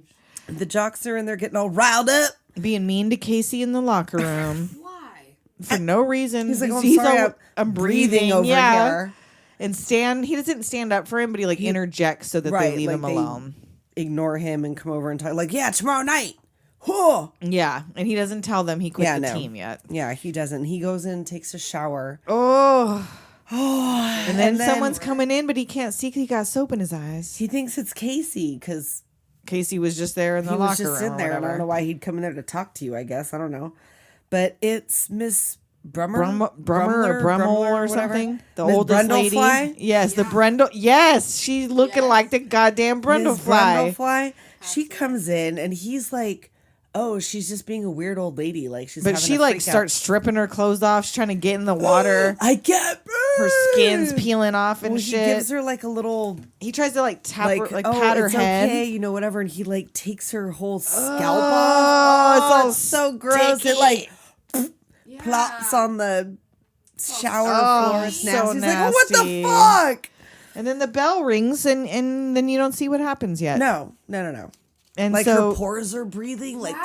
The jocks are in there getting all riled up.
Being mean to Casey in the locker room
Why?
for no reason.
He's like, "Oh, I'm
He's
sorry,
all, I'm breathing
over
yeah.
here."
And he doesn't stand up for him, but he interjects so that
Right,
they leave
like
him
they-
alone.
Ignore him and come over and talk. Like, yeah, tomorrow night. Huh.
Yeah, and he doesn't tell them he quit the team yet.
Yeah, he doesn't. He goes in, takes a shower.
Oh, And then someone's coming in, but he can't see because he got soap in his eyes.
He thinks it's Casey because
Casey was just there in the
he
locker
was just
room.
sitting there. I
Whatever.
don't know why he'd come in there to talk to you, I guess. I don't know. But it's Miss Brummer
Brummel or
whatever.
something. The
Miss
oldest lady.
Brundlefly?
Yes, the Brundle. Yes, she's looking like the goddamn
Miss
Brundlefly.
Brundlefly. She comes in and he's like, oh, she's just being a weird old lady. Like she's
But
having
she
a
like
freak out.
starts stripping her clothes off. She's trying to get in the water.
I get
Her skin's peeling off and
Well,
shit.
He gives her like a little
He tries to like tap her, like
oh,
pat her
it's
head.
okay, you know, whatever, and he like takes her whole scalp
Oh,
off.
it's all
it's so gross.
sticky.
It like plops on the shower floor. It's
so
nasty. He's like, oh, what
nasty.
the fuck?
And then the bell rings, and then you don't see what happens yet.
No.
And
Like
so
her pores are breathing. Like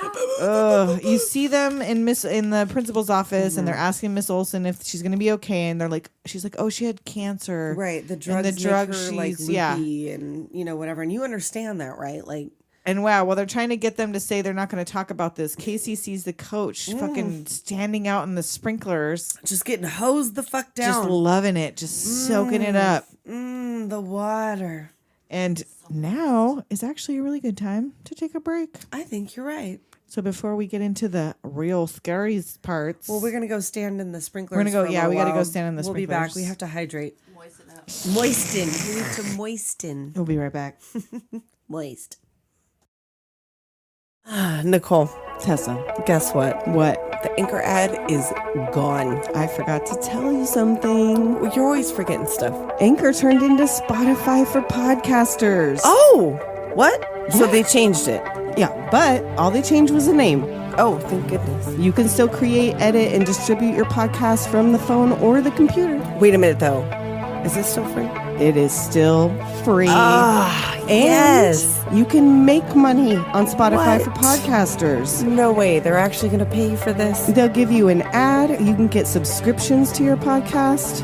you see them in the principal's office, and they're asking Miss Olsen if she's going to be okay, and they're like, she's like, oh, she had cancer,
right. The
And
drugs,
the drugs,
make her like
she's
loopy and you know whatever. And you understand that, right? Like.
And wow, while they're trying to get them to say they're not going to talk about this, Casey sees the coach fucking standing out in the sprinklers,
Just getting hosed the fuck down.
just loving it, just soaking it up.
The water.
And now is actually a really good time to take a break.
I think you're right.
So before we get into the real scary parts,
Well, we're gonna go stand in the sprinklers.
We're gonna go-
for a
yeah,
little
we gotta go
while.
stand in the
We'll be back.
sprinklers.
We have to hydrate.
Moisten up.
Moisten. We need to moisten.
we'll be right back.
Moist. Nicole,
Tessa,
guess what?
what?
The Anchor ad is gone.
I forgot to tell you something.
You're always forgetting stuff.
Anchor turned into Spotify for podcasters.
Oh, what? So they changed it.
Yeah, but all they changed was the name.
Oh, thank goodness.
You can still create, edit, and distribute your podcast from the phone or the computer.
Wait a minute, though. Is this still free?
It is still free.
And
yes. You can make money on Spotify
What?
for podcasters.
No way. They're actually going to pay you for this?
They'll give you an ad. You can get subscriptions to your podcast.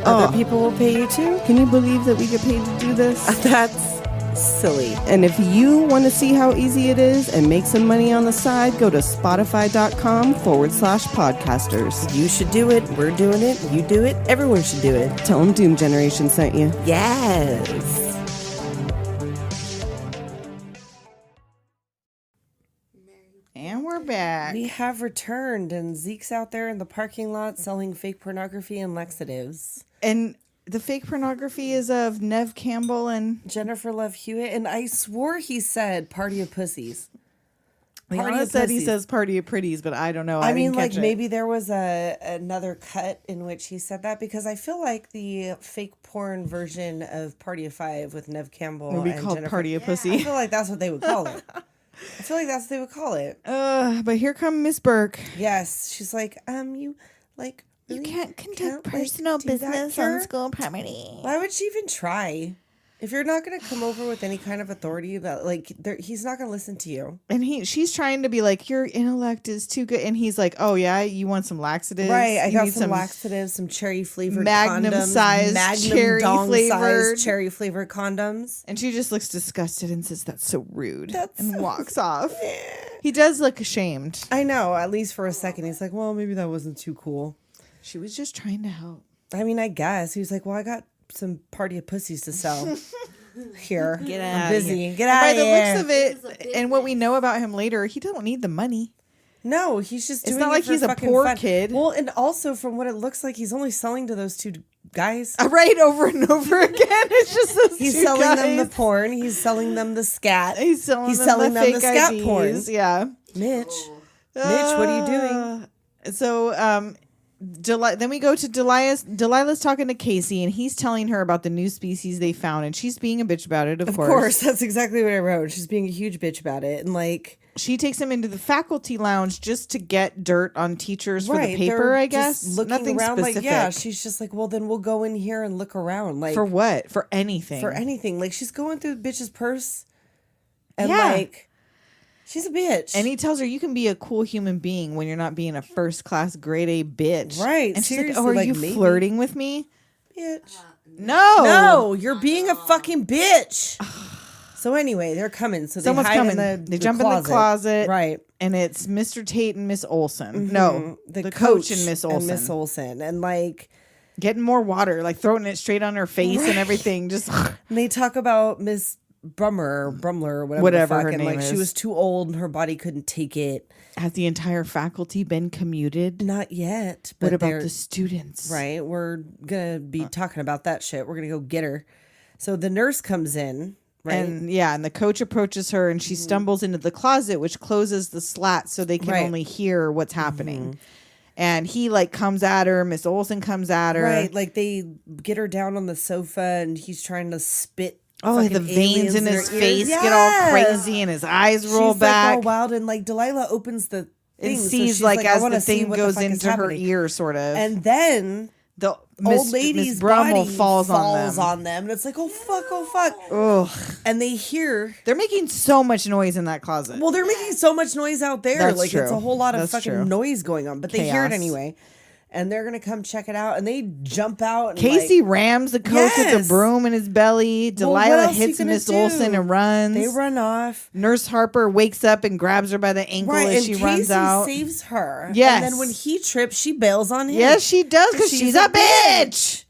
Other people will pay you too?
Can you believe that we get paid to do this?
That's silly.
And if you want to see how easy it is and make some money on the side, go to spotify.com/podcasters.
You should do it. We're doing it. You do it. Everyone should do it.
Tell them Doom Generation sent you.
Yes.
And we're back.
We have returned, and Zeke's out there in the parking lot selling fake pornography and laxatives.
And the fake pornography is of Nev Campbell and
Jennifer Love Hewitt, and I swore he said "party of pussies."
Liana said he says party of pretties, but I don't know.
I mean,
didn't
like
catch it.
maybe there was another cut in which he said that, because I feel like the fake porn version of Party of Five with Nev Campbell
It would be
and
called
Jennifer,
Party of
I
Pussy.
feel like that's what they would call it. I feel like that's what they would call it.
But here come Miss Burke.
Yes, she's like, you like
You
really
can't conduct
like,
personal
do that
business
here?
on school property.
Why would she even try? If you're not going to come over with any kind of authority, that like he's not going to listen to you.
And she's trying to be like, your intellect is too good. And he's like, oh yeah, you want some laxatives?
Right, I
You
got
need
some laxatives, some cherry flavored
Magnum
condoms,
size
Magnum
cherry
dong
flavored.
size cherry flavored condoms.
And she just looks disgusted and says, that's so rude.
That's
and
so-
walks off. He does look ashamed.
I know, at least for a second. He's like, well, maybe that wasn't too cool.
She was just trying to help.
I mean, I guess. He was like, well, I got some party of pussies to sell. Here.
Get
I'm
out
busy. Get
By
out of
the
here.
looks of it, and what we know about him later, he don't need the money.
No, he's just
It's
doing
not
it
like
for
he's a
fucking
poor
fun.
kid.
Well, and also from what it looks like, he's only selling to those two guys.
Right, over and over again. It's just those
He's
two
selling them the
guys.
porn. He's selling them the scat.
He's selling
them
the fake
the scat
IDs.
porn.
Yeah.
Mitch, what are you doing?
So, then we go to Delilah's. Delilah's talking to Casey, and he's telling her about the new species they found, and she's being a bitch about it. Of course,
that's exactly what I wrote. She's being a huge bitch about it, and like
she takes him into the faculty lounge just to get dirt on teachers for the
they're
paper. I
just
guess
looking
nothing
around,
specific.
like yeah. She's just like, well, then we'll go in here and look around, like
For what? For anything.
for anything. Like she's going through the bitch's purse, and
Yeah.
like she's a bitch.
And he tells her you can be a cool human being when you're not being a first class grade A bitch.
Right,
And she's like,
seriously,
oh, are
like,
you
maybe.
flirting with me?
bitch.
No.
No, you're being a fucking bitch. So anyway, they're coming. So
Someone's
they hide
coming.
in the
They jump in the closet.
Right.
And it's Mr. Tate and Miss Olsen. No,
The
coach and Miss Olsen.
And Miss Olsen. And like
Getting more water, like throwing it straight on her face and everything. Just
And they talk about Miss Brumler or whatever the fuck,
her
and
name
like
is.
she was too old and her body couldn't take it.
Has the entire faculty been commuted?
Not yet. But
What about
they're-
the students?
Right. We're gonna be talking about that shit. We're gonna go get her. So the nurse comes in, right?
And the coach approaches her and she stumbles into the closet, which closes the slat so they can
Right.
only hear what's happening. And he like comes at her. Miss Olsen comes at her.
Right. Like they get her down on the sofa and he's trying to spit.
Oh,
fucking
the veins
aliens
in
her
his
ears.
face get all
Yes!
crazy and his eyes roll
She's
back.
like all wild, and like Delilah opens the thing,
and
so
sees
she's
like
I
as
wanna
the
see
thing
what
goes
fuck is
into her
happening.
ear, sort of.
And then
the
old lady's
Miss Brummel
body
falls on them.
and it's like, oh fuck.
Ugh.
And they hear.
They're making so much noise in that closet.
Well, they're making so much noise out there.
That's
like it's
true.
a whole lot of
That's
fucking
true.
noise going on, but they hear it
Chaos.
anyway. And they're gonna come check it out, and they jump out. And
Casey
like,
rams the coach with
Yes.
a broom in his belly.
Well, what
Delilah
else you
hits
gonna
Miss
do?
Olsen and runs.
they run off.
Nurse Harper wakes up and grabs her by the ankle
Right,
as
and
she
Casey
runs out.
saves her.
Yes.
And then when he trips, she bails on him.
Yes, she does because she's a bitch.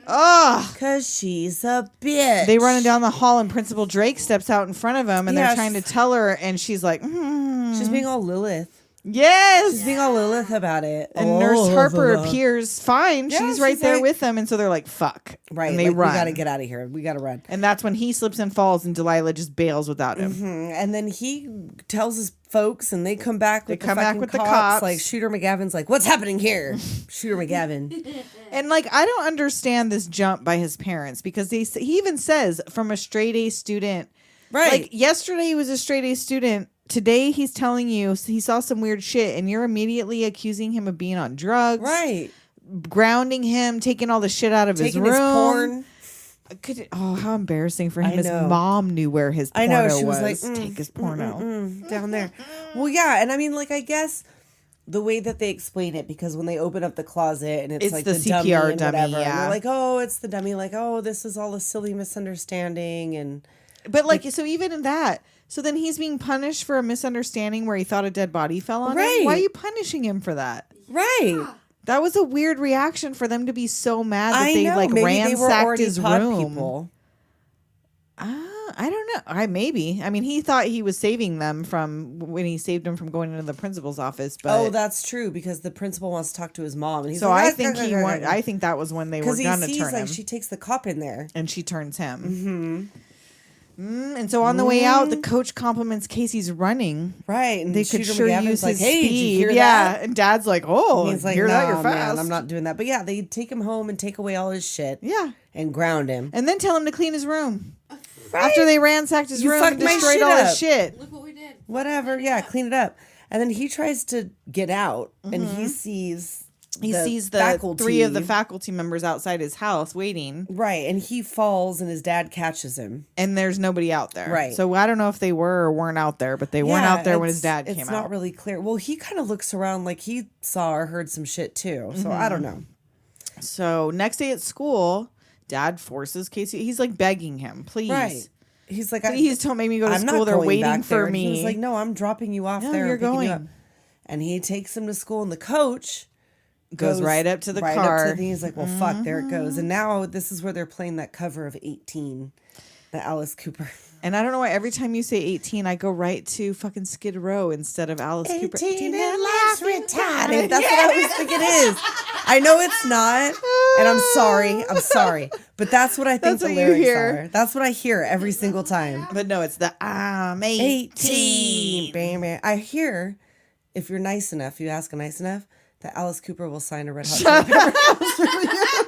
Oh,
Because she's a bitch.
they running down the hall and Principal Drake steps out in front of him and
Yeah,
they're trying to tell her and she's like,
She's being all Lilith.
yes.
She's being all Lilith about it.
And Nurse Harper appears fine.
Yeah,
she's right
she's
there
like-
with them. And so they're like, fuck.
Right.
And they
like,
run.
We got to get out of here. We got to run.
And that's when he slips and falls and Delilah just bails without him.
And then he tells his folks, and they come back with
come
the
back
fucking
with the
cops.
cops.
Like, Shooter McGavin's like, what's happening here? Shooter McGavin.
And like, I don't understand this jump by his parents because he even says from a straight A student.
Right.
Like yesterday he was a straight A student. Today he's telling you he saw some weird shit and you're immediately accusing him of being on drugs.
Right.
Grounding him, taking all the shit out of
Taking
his
his
room.
porn.
How embarrassing for him.
I
His
know.
mom knew where his
I
porno
know. She was like,
take his porno.
down there. Well, yeah. And I mean, like, I guess the way that they explain it, because when they open up the closet and it's like
the
the dummy
CPR
and
dummy,
whatever,
yeah.
and they're like, oh, it's the dummy. Like, oh, this is all a silly misunderstanding. And
But like, so even in that, so then he's being punished for a misunderstanding where he thought a dead body fell on
Right.
him. Why are you punishing him for that?
right.
That was a weird reaction for them to be so mad that
I
they
know.
like
Maybe they were
ransacked
already
his
pod
room.
people.
I don't know. Maybe. I mean, he thought he was saving them from when he saved them from going into the principal's office. But
Oh, that's true, because the principal wants to talk to his mom, and he's
so
like,
I
"Ah,
think
gah,
he
gah, gah,
want.
gah."
I think that was when they were
Because he
gonna
sees
turn
like
him,
she takes the cop in there.
and she turns him. And so on the way out, the coach compliments Casey's running.
Right, and
They could
Shooter
sure
McGavin's
use
like,
his
"Hey,
speed.
did you hear
yeah,
that?"
and Dad's like, "Oh,
He's like,
hear that? You're
"Nah,
fast."
man, I'm not doing that." But yeah, they take him home and take away all his shit.
Yeah,
and ground him.
and then tell him to clean his room.
Right?
After they ransacked his
You
room
fucked
and
my
destroyed
shit
all
up.
his shit.
Look what we did.
Whatever, yeah, clean it up. And then he tries to get out, and he sees
He
faculty.
3 of the faculty members outside his house waiting,
Right, and he falls, and his dad catches him.
and there's nobody out there.
Right.
So I don't know if they were or weren't out there, but they weren't
Yeah,
out there when his
it's-
dad came out.
It's not really clear. Well, he kind of looks around like he saw or heard some shit too. So I don't know.
So next day at school, Dad forces Casey. He's like begging him, please.
Right. He's like,
Please don't make me go to
I'm
school.
not
They're
going
waiting
back
for
there. And
me.
He was like, no, I'm dropping you off
No,
there.
you're
and picking you
going.
up. And he takes him to school, and the coach
Goes right up to the
right
car.
Up to the thing. He's like, well, fuck, there it goes. And now this is where they're playing that cover of 18, the Alice Cooper.
And I don't know why every time you say 18, I go right to fucking Skid Row instead of Alice Cooper.
18 and life's retarded. That's what I always think it is. I know it's not, and I'm sorry, but that's what I think
That's
the
what you
lyrics
hear.
are. That's what I hear every single time.
But no, it's the I'm 18.
Bam, bam. I hear, if you're nice enough, you ask nice enough, that Alice Cooper will sign a Red Hot Chili Pepper.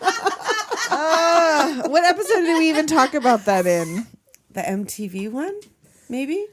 What episode did we even talk about that in?
The MTV one, maybe,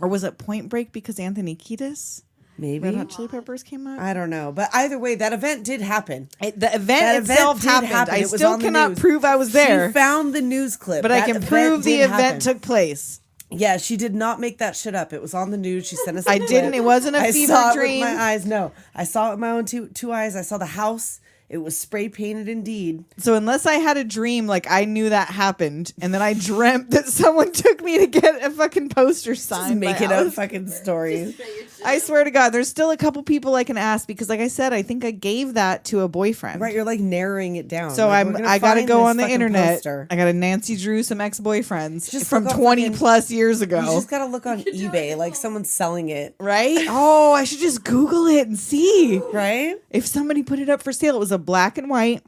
Or was it Point Break because Anthony Kiedis?
maybe.
Red Hot Chili Peppers came out?
I don't know, but either way, that event did happen.
The event itself
did
happened.
happen.
I
It was
still
on the
cannot
news.
prove I was there,
She found the news clip,
but I
That
can
event
prove the
did
event
happen.
took place.
Yeah, she did not make that shit up. It was on the news. She sent us.
I didn't. It wasn't a
I
fever
saw
dream.
it with my eyes. No, I saw it with my own two eyes. I saw the house It was spray painted indeed.
So unless I had a dream, like I knew that happened, and then I dreamt that someone took me to get a fucking poster signed.
Just making up fucking stories.
I swear to God, there's still a couple people I can ask because, like I said, I think I gave that to a boyfriend.
Right, you're like narrowing it down.
So
like,
I got to go on the
fucking
internet.
poster.
I got to Nancy Drew some ex-boyfriends
Just
from
look up
20
fucking-
plus years ago.
You just gotta look on eBay, like someone's selling it.
Right? Oh, I should just Google it and see.
Right?
If somebody put it up for sale, it was a black and white.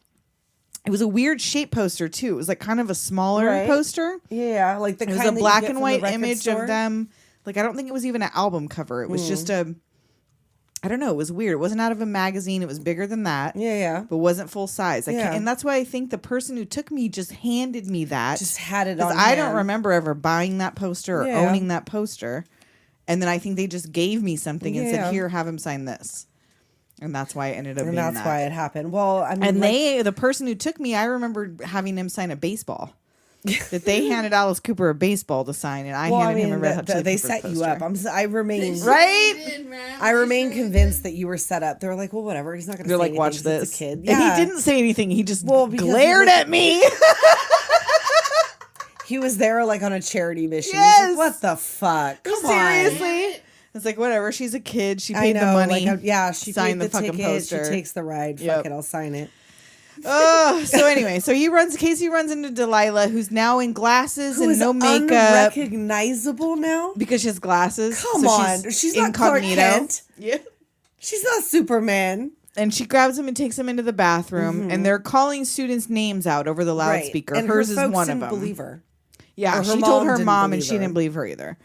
It was a weird shape poster too. It was like kind of a smaller poster.
Yeah, like the
It was
kind
a
that
black
you get
and
from the
white
record
image
store.
of them. Like I don't think it was even an album cover. It was just a, I don't know. It was weird. It wasn't out of a magazine. It was bigger than that.
Yeah.
But wasn't full size.
Yeah.
And that's why I think the person who took me just handed me that.
Just had it
'Cause
on
I
hand.
don't remember ever buying that poster or
Yeah.
owning that poster. And then I think they just gave me something and
Yeah.
said, "Here, have him sign this." And that's why it ended up
And
being
that's
that.
why it happened. Well, I mean,
And
like,
the person who took me, I remember having him sign a baseball. That they handed Alice Cooper a baseball to sign, and I handed him a Red Hot Chili
they
Peppers
set you
poster.
up. I remain
Right?
I remain convinced that you were set up. They were like, well, whatever. He's not going to.
They're
say
like,
anything
"Watch
'cause
this."
It's a kid.
And
Yeah.
he didn't say anything. He just
Well, because he
glared
was-
at me.
He was there like on a charity mission. He's
Yes.
like, what the fuck? Come on.
Seriously. It's like, whatever. She's a kid. She
I
paid
know,
the money.
like, yeah, she
signed
paid
the fucking
ticket.
poster.
She takes the ride.
Yep.
Fuck it, I'll sign it.
Oh, so anyway, Casey runs into Delilah, who's now in glasses
Who
and
is
no makeup
unrecognizable now?
because she has glasses.
Come
so
on, she's not Clark Kent.
Yeah.
She's not Superman.
And she grabs him and takes him into the bathroom, and they're calling students' names out over the loudspeaker.
And
Hers
her
is
folks
one of
didn't
them.
believe her.
Yeah,
Or her
she told
mom
her
didn't
mom, and
believe
she
her.
didn't believe her either.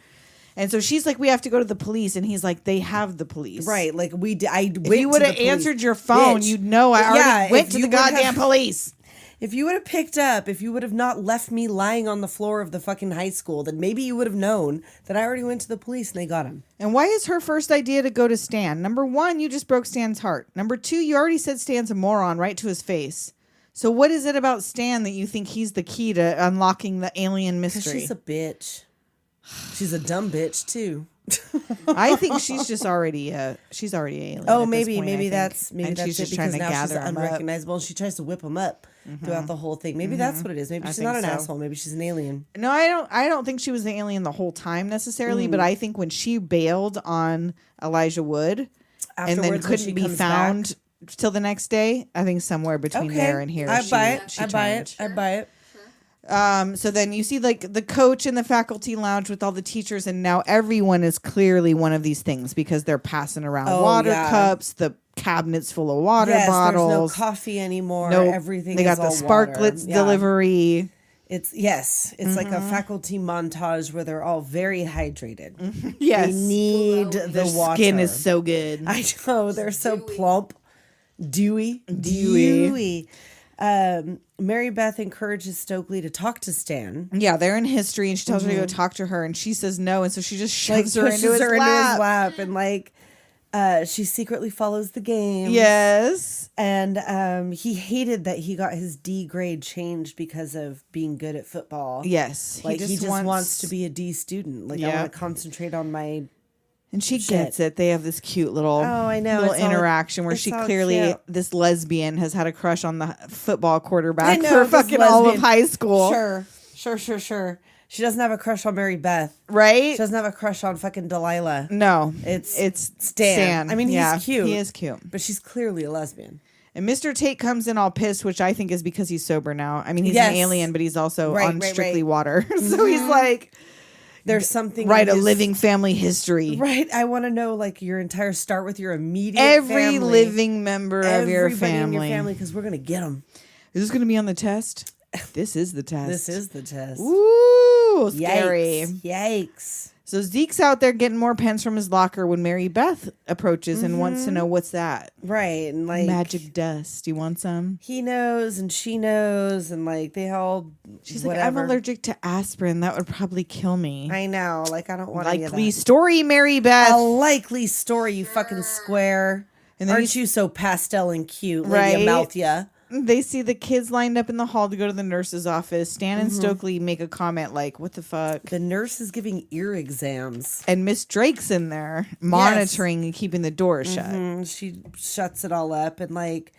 And so she's like, "We have to go to the police," and he's like, "They have the police."
Right, like I went
If you would
to
have
the police.
answered your phone,
Bitch.
you'd know I already
Yeah,
went
if
to
you
the
would
goddamn
have-
police.
If you would have picked up, if you would have not left me lying on the floor of the fucking high school, then maybe you would have known that I already went to the police and they got him.
And why is her first idea to go to Stan? Number one, you just broke Stan's heart. Number two, you already said Stan's a moron right to his face. So what is it about Stan that you think he's the key to unlocking the alien
Because
mystery?
she's a bitch. She's a dumb bitch too.
I think she's already alien.
Oh,
at this
maybe
point, I think.
that's
And
it
she's just
because
trying to
now she's
gather him up.
unrecognizable. And she tries to whip him up throughout the whole thing. Maybe that's what it is. Maybe
I
she's
think
not an
so.
asshole. Maybe she's an alien.
No, I don't think she was the alien the whole time necessarily, but I think when she bailed on Elijah Wood and then
Afterwards, when she
couldn't be
comes
found till the next day, I think somewhere between
Okay,
there and here,
I buy it.
she
I buy
turned.
it. I buy it.
So then you see like the coach in the faculty lounge with all the teachers, and now everyone is clearly one of these things because they're passing around water
yeah.
cups, the cabinets full of water
Yes,
bottles.
there's no coffee anymore.
Nope.
Everything
They got
is
the
all
sparklets
water. Yeah.
delivery.
It's like a faculty montage where they're all very hydrated.
Yes,
They need the
their
water.
skin is so good.
I know they're so plump, dewy. Mary Beth encourages Stokely to talk to Stan.
Yeah, they're in history, and she tells her to go talk to her, and she says no, and so she just shoves her
pushes
into his
her
lap.
and she secretly follows the game.
Yes,
and he hated that he got his D grade changed because of being good at football.
yes,
Like he just wants to be a D student. Like I
Yeah.
want to concentrate on my.
And she
Shit.
gets it. They have this cute little,
I know,
little
it's all-
interaction where
it's
she
all
clearly,
cute.
this lesbian, has had a crush on the football quarterback
I know,
for
this
fucking all of
lesbian-
high school.
Sure. She doesn't have a crush on Mary Beth.
Right?
She doesn't have a crush on fucking Delilah.
No,
It's
Stan.
I mean, he's
Yeah,
cute.
He is cute.
But she's clearly a lesbian.
And Mr. Tate comes in all pissed, which I think is because he's sober now. I mean, he's
Yes.
an alien, but he's also
Right,
on
right,
Strictly
right.
Water. So he's like,
There's something
write a
in his-
living family history.
Right. I want to know like your entire start with your immediate
Every
family.
living member of your
Everybody in
family.
your family because we're gonna get them.
Is this going to be on the test? This is the test.
This is the test.
Ooh, scary.
Yikes.
So Zeke's out there getting more pens from his locker when Mary Beth approaches and wants to know what's that.
Right. And like
Magic dust. You want some?
he knows and she knows and like they all
She's
whatever.
like, I'm allergic to aspirin. That would probably kill me.
I know. Like I don't want any of
Likely
that.
story, Mary Beth.
A likely story, you fucking square.
And then
Aren't you so pastel and cute,
Right.
Lady Amalthea?
They see the kids lined up in the hall to go to the nurse's office. Stan
Mm-hmm.
and Stokely make a comment like, what the fuck?
The nurse is giving ear exams.
And Miss Drake's in there monitoring and keeping the door shut.
She shuts it all up and like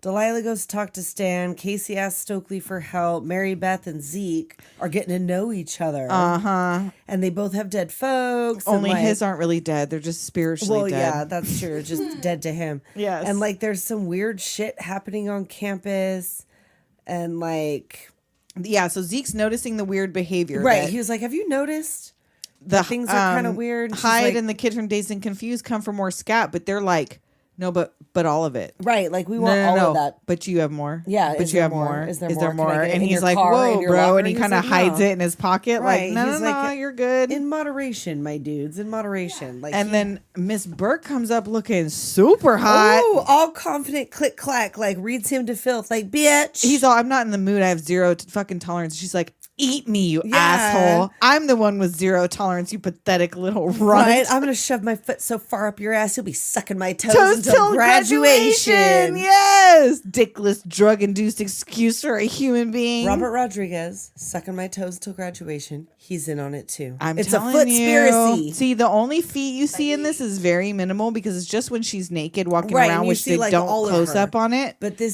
Delilah goes to talk to Stan. Casey asks Stokely for help. Mary Beth and Zeke are getting to know each other.
Uh-huh.
And they both have dead folks.
Only
and, like,
his aren't really dead. They're just spiritually
well,
dead.
yeah, that's true. Just dead to him.
Yes.
And like there's some weird shit happening on campus. And like...
Yeah, so Zeke's noticing the weird behavior.
Right.
that
He was like, have you noticed that things are kind of weird? And she's
Hyde
like,
and the kid from Dazed and Confused come for more scat, but they're like, no, but all of it.
right. Like we want all of that.
But you have more.
Yeah,
But
is
you
there
have
more?
more.
Is there
Is
more?
there
Can I
more?
get it
And
in
he's
your
like,
car, in
whoa,
your
bro.
locker?
And he
He's
kind of
like,
hides
no.
it in his pocket.
Right.
Like, no,
He's
no,
like,
you're good.
In moderation, my dudes. In moderation. Like,
And then Miss Burke comes up looking super hot.
oh, all confident, click clack, like reads him to filth, like bitch.
He's all, I'm not in the mood. I have zero fucking tolerance. She's like, eat me, you
Yeah.
asshole. I'm the one with zero tolerance, you pathetic little runt.
right. I'm gonna shove my foot so far up your ass, you'll be sucking my toes,
Toast
until
till
graduation.
Yes. Dickless, drug-induced excuse for a human being.
Robert Rodriguez sucking my toes until graduation. He's in on it too.
I'm
it's a
telling
footspiracy.
you. See, the only feet you see in this is very minimal because it's just when she's naked walking
Right,
around,
and you
which
see,
they
like,
don't
all of
close
her.
up on it.
But there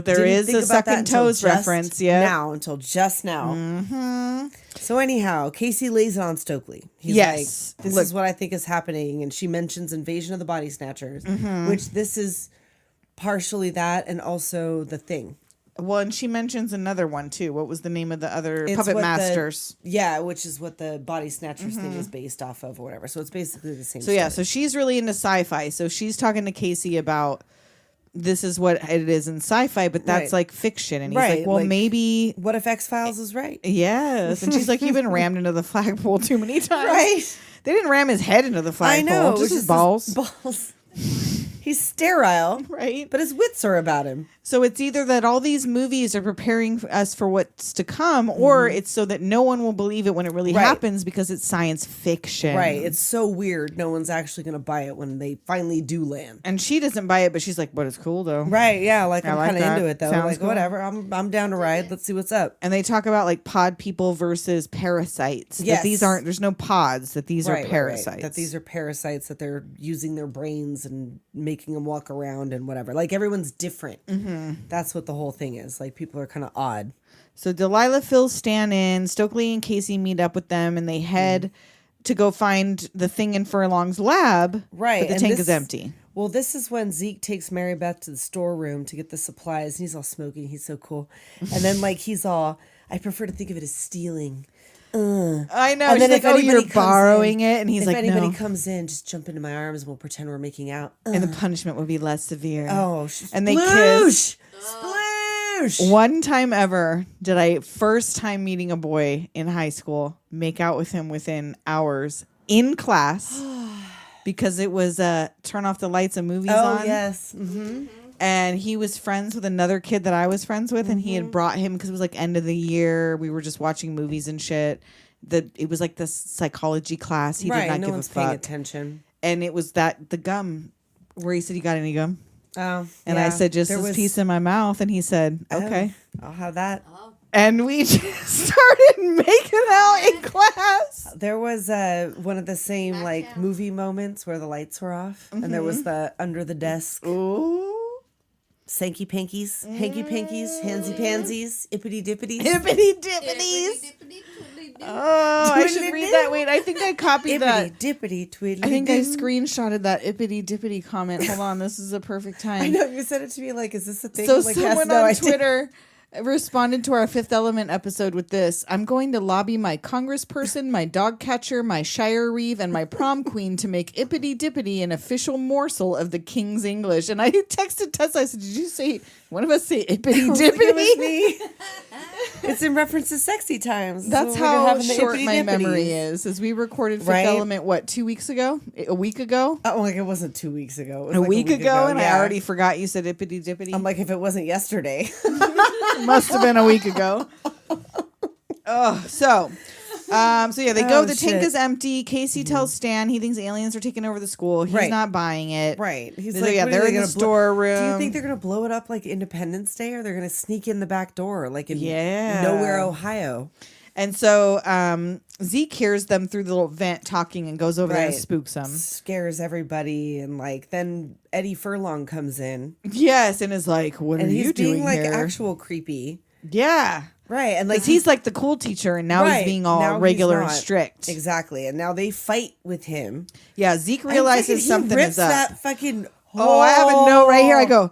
there is a sucking toes reference, yeah.
Now, until just now. Mm-hmm. So anyhow, Casey lays it on Stokely. He's
Yes.
like, this
Look.
is what I think is happening. And she mentions Invasion of the Body Snatchers,
Mm-hmm.
which this is partially that and also The Thing.
Well, and she mentions another one too. What was the name of the other
It's
Puppet
what
Masters?
Yeah, which is what the Body Snatchers thing is based off of or whatever. So it's basically the same
So yeah,
story.
so she's really into sci-fi. So she's talking to Casey about this is what it is in sci-fi, but that's
Right.
like fiction. And he's
Right,
like, well,
like-
maybe
What if X-Files is right?
yes. And she's like, you've been rammed into the flagpole too many times.
Right.
They didn't ram his head into the flagpole.
I know.
Just
it's
his balls.
Balls. He's sterile,
Right.
but his wits are about him.
So it's either that all these movies are preparing us for what's to come, or it's so that no one will believe it when it really
Right.
happens because it's science fiction.
Right. It's so weird. No one's actually going to buy it when they finally do land.
And she doesn't buy it, but she's like, but it's cool though.
Right. Yeah. Like, I'm
like
kind of
that.
into it though.
Sounds
Like,
cool.
whatever. I'm down to ride. Let's see what's up.
And they talk about like pod people versus parasites.
Yes.
That these aren't, there's no pods, that these
Right,
are parasites.
That these are parasites, that they're using their brains and making them walk around and whatever. Like, everyone's different. Mm-hmm. That's what the whole thing is. Like, people are kind of odd.
So Delilah fills Stan in. Stokely and Casey meet up with them and they head to go find the thing in Furlong's lab.
Right.
But the
and
tank
this-
is empty.
Well, this is when Zeke takes Mary Beth to the storeroom to get the supplies. And he's all smoking. He's so cool. And then, like, he's all, I prefer to think of it as stealing.
I know.
And
She's
then
like,
if
oh,
anybody
you're
comes
borrowing
in-
it. And he's
if
like,
anybody
no.
comes in, just jump into my arms and we'll pretend we're making out.
And the punishment would be less severe.
Oh,
and they kiss.
Sploosh!
One time ever did I, first time meeting a boy in high school, make out with him within hours in class because it was turn off the lights and movies
Oh,
on.
yes. Mm-hmm.
And he was friends with another kid that I was friends with, and he had brought him because it was like end of the year. We were just watching movies and shit. It was like this psychology class. He
Right,
did not
no
give a
one's paying
fuck.
attention.
And it was the gum where he said, "You got any gum?"
Oh,
And I
yeah.
said, "Just
There
this
was-
piece in my mouth." And he said, "Okay."
Oh, I'll have that.
And we just started making out in class.
There was one of the same like movie moments where the lights were off, and there was the under the desk
Ooh.
sanky pankies, hanky pankies, handsy pansies, ippity dippities.
Hippity dippities. Oh, I should read that. Wait, I think I copied that.
Ippity dippity twiddly.
I think I screenshotted that ippity dippity comment. Hold on, this is a perfect time.
I know you sent it to me. Like, is this a thing?
So
I'm like, yes,
someone
no, I
on
did.
Twitter responded to our Fifth Element episode with this: "I'm going to lobby my congressperson, my dog catcher, my shire reeve, and my prom queen to make ippity dippity an official morsel of the king's English." And I texted Tessa. I said, "Did you say one of us say ippity
It was
dippity?"
me. It's in reference to sexy times.
That's
when we're
how
having the
short my
ippity-dippities.
memory is. As we recorded Fifth
Right?
Element, what, 2 weeks ago? A week ago?
Oh, like it wasn't 2 weeks ago. It was
A
like
week ago, and
yeah.
I already forgot you said ippity dippity.
I'm like, if it wasn't yesterday.
Must have been a week ago. Oh, so yeah, they go.
Oh,
The tank
shit.
is empty. Casey tells Stan he thinks aliens are taking over the school. He's
Right.
not buying it.
Right. He's
So,
like,
yeah,
what are
they're
they
in the
gonna
storeroom.
Do you think they're going to blow it up like Independence Day, or they're going to sneak in the back door like in
Yeah.
nowhere, Ohio?
And so Zeke hears them through the little vent talking and goes over there and
Right.
spooks them.
Scares everybody, and like then Eddie Furlong comes in,
Yes, and is like, "What
and
are
he's
you doing
being like
here?"
actual creepy.
Yeah,
Right, and like
because he's like the cool teacher, and now he's
Right,
being
now
all
he's
regular and
not.
strict.
Exactly, and now they fight with him.
Yeah, Zeke
And
realizes
fucking
something
he rips
is up.
that fucking.
Oh, I have a note right here. I go,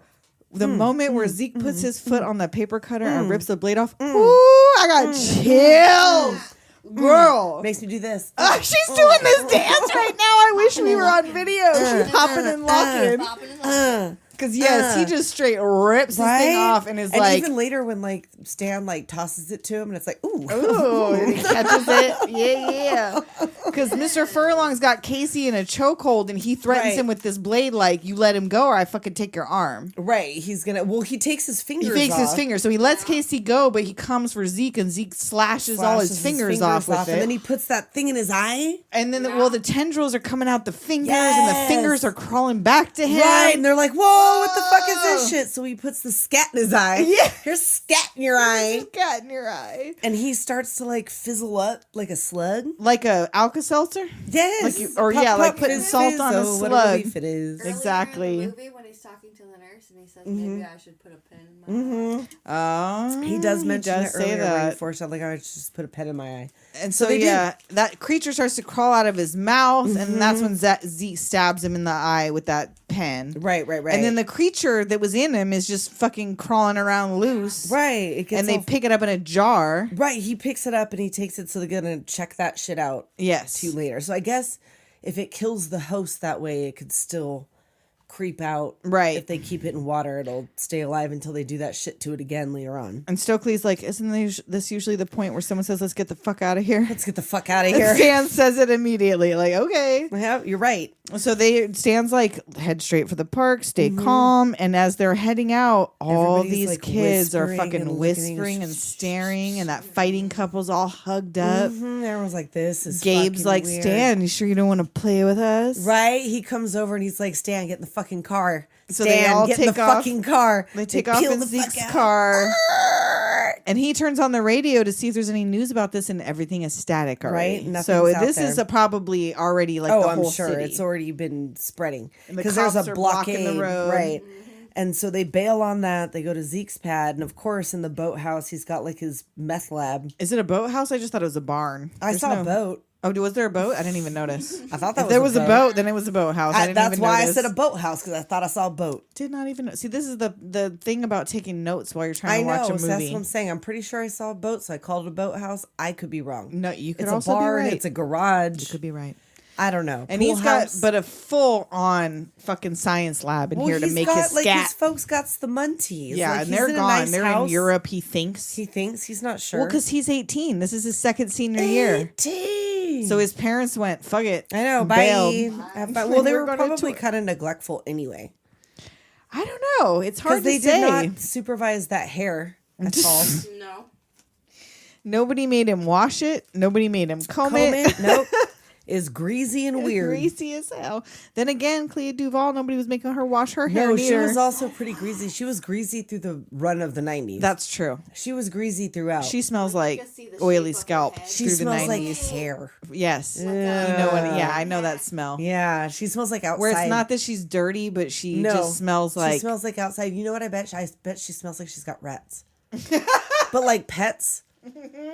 the
Mm,
moment where Zeke puts his foot on the paper cutter and rips the blade off. Ooh, I got chills. Girl.
Makes me do this.
She's doing this dance right now. I wish we were on video. She's popping and locking.
Popping and locking.
Because, yes, he just straight rips this thing off and is like,
even later when like Stan like tosses it to him and it's like, ooh,
ooh, and he catches it. Yeah. Because Mr. Furlong's got Casey in a chokehold and he threatens
Right.
him with this blade like, you let him go or I fucking take your arm.
right? He's gonna. Well, he takes his fingers.
He takes his
off,
finger. So he lets Casey go, but he comes for Zeke and Zeke slashes all his fingers off with it.
and then he puts that thing in his eye.
And then, the tendrils are coming out the fingers and the fingers are crawling back to him.
Right, and they're like, "Whoa, what the fuck is this shit?" So he puts the scat in his eye.
Yeah.
Here's scat in your eye,
Got in your eye.
and he starts to like fizzle up like a slug.
Like a Alka-Seltzer?
Yes,
Like like putting salt on a
whatever
slug.
leaf it is.
Exactly.
Earlier in the movie when he's talking to the nurse and he says, maybe I should put a pen in my eye.
Oh.
He does mention it
say
earlier where he
that.
forced out like, I should just put a pen in my eye.
And so,
they do.
that creature starts to crawl out of his mouth, and that's when Zeke stabs him in the eye with that pen.
Right.
And then the creature that was in him is just fucking crawling around loose.
right, it gets
And they
all-
pick it up in a jar.
right. He picks it up and he takes it, so they're gonna check that shit out
Yes.
too later. So I guess if it kills the host that way, it could still creep out.
Right.
If they keep it in water, it'll stay alive until they do that shit to it again later on.
And Stokely's like, isn't this usually the point where someone says, let's get the fuck out of here?
Let's get the fuck out of
And
here.
Stan says it immediately. Like, okay.
Yeah, you're right.
So Stan's like, head straight for the park, stay calm. And as they're heading out, all
Everybody's,
these
like,
kids are
whispering
fucking
and looking
whispering and staring. And that fighting couple's all hugged up.
Everyone's like, this is
Gabe's
fucking
like,
weird.
Stan, you sure you don't want to play with us?
Right? He comes over and he's like, Stan, get in the fucking car.
So
Stan,
they all
get in
take
the
off.
fucking car.
They take off
peel
in
the
Zeke's
fuck out.
car. And he turns on the radio to see if there's any news about this, and everything is static already.
Right, nothing's
So
out
this
there.
is probably already like
Oh,
the
I'm
whole
sure
city.
it's already been spreading
And the
because there's
cops
a
are blocking
blockade,
the road.
right? And so they bail on that. They go to Zeke's pad, and of course, in the boathouse, he's got like his meth lab.
Is it a boathouse? I just thought it was a barn.
I
There's
saw
no-
a boat.
Oh, was there a boat? I didn't even notice.
I thought that
If there was
a
a boat, then it was a boathouse. I didn't
That's
even
why
notice.
I said a boathouse because I thought I saw a boat.
Did not even know. See, this is the thing about taking notes while you're trying
I
to watch
know,
a
so that's
movie.
what I'm saying. I'm pretty sure I saw a boat, so I called it a boathouse. I could be wrong.
No, you could
It's
also
a barn.
be right.
It's a garage.
You could be right.
I don't know.
And
Pool
he's
house.
got a full on fucking science lab in here to
he's
make
got,
his
like,
scat.
his folks got the munties.
Yeah,
Like,
and
he's
they're
in a
gone.
nice
They're
house.
in Europe, he thinks.
He thinks he's not sure.
Well, because he's 18. This is his second senior year.
18.
So his parents went, fuck it.
I know.
bailed.
Bye. Have fun. Well, they
We're
were
going to
probably
tour.
kind of neglectful anyway,
I don't know. It's hard
because
to
they
say.
did not supervise that hair at all.
No.
Nobody made him wash it. Nobody made him comb it.
Comment? Nope. Is greasy and weird.
Greasy as hell. Then again, Clea DuVall, nobody was making her wash her hair.
No, she
neither.
was also pretty greasy. She was greasy through the run of the 90s.
That's true.
She was greasy throughout.
She smells like
can see the
oily
shape of her
scalp
head.
She
through the
smells like
90s.
hair.
Yes. You know what? Yeah, I know that smell.
Yeah, she smells like outside.
Where it's not that she's dirty, but she just smells
she
like.
smells like outside. You know what I bet? I bet she smells like she's got rats. But like pets.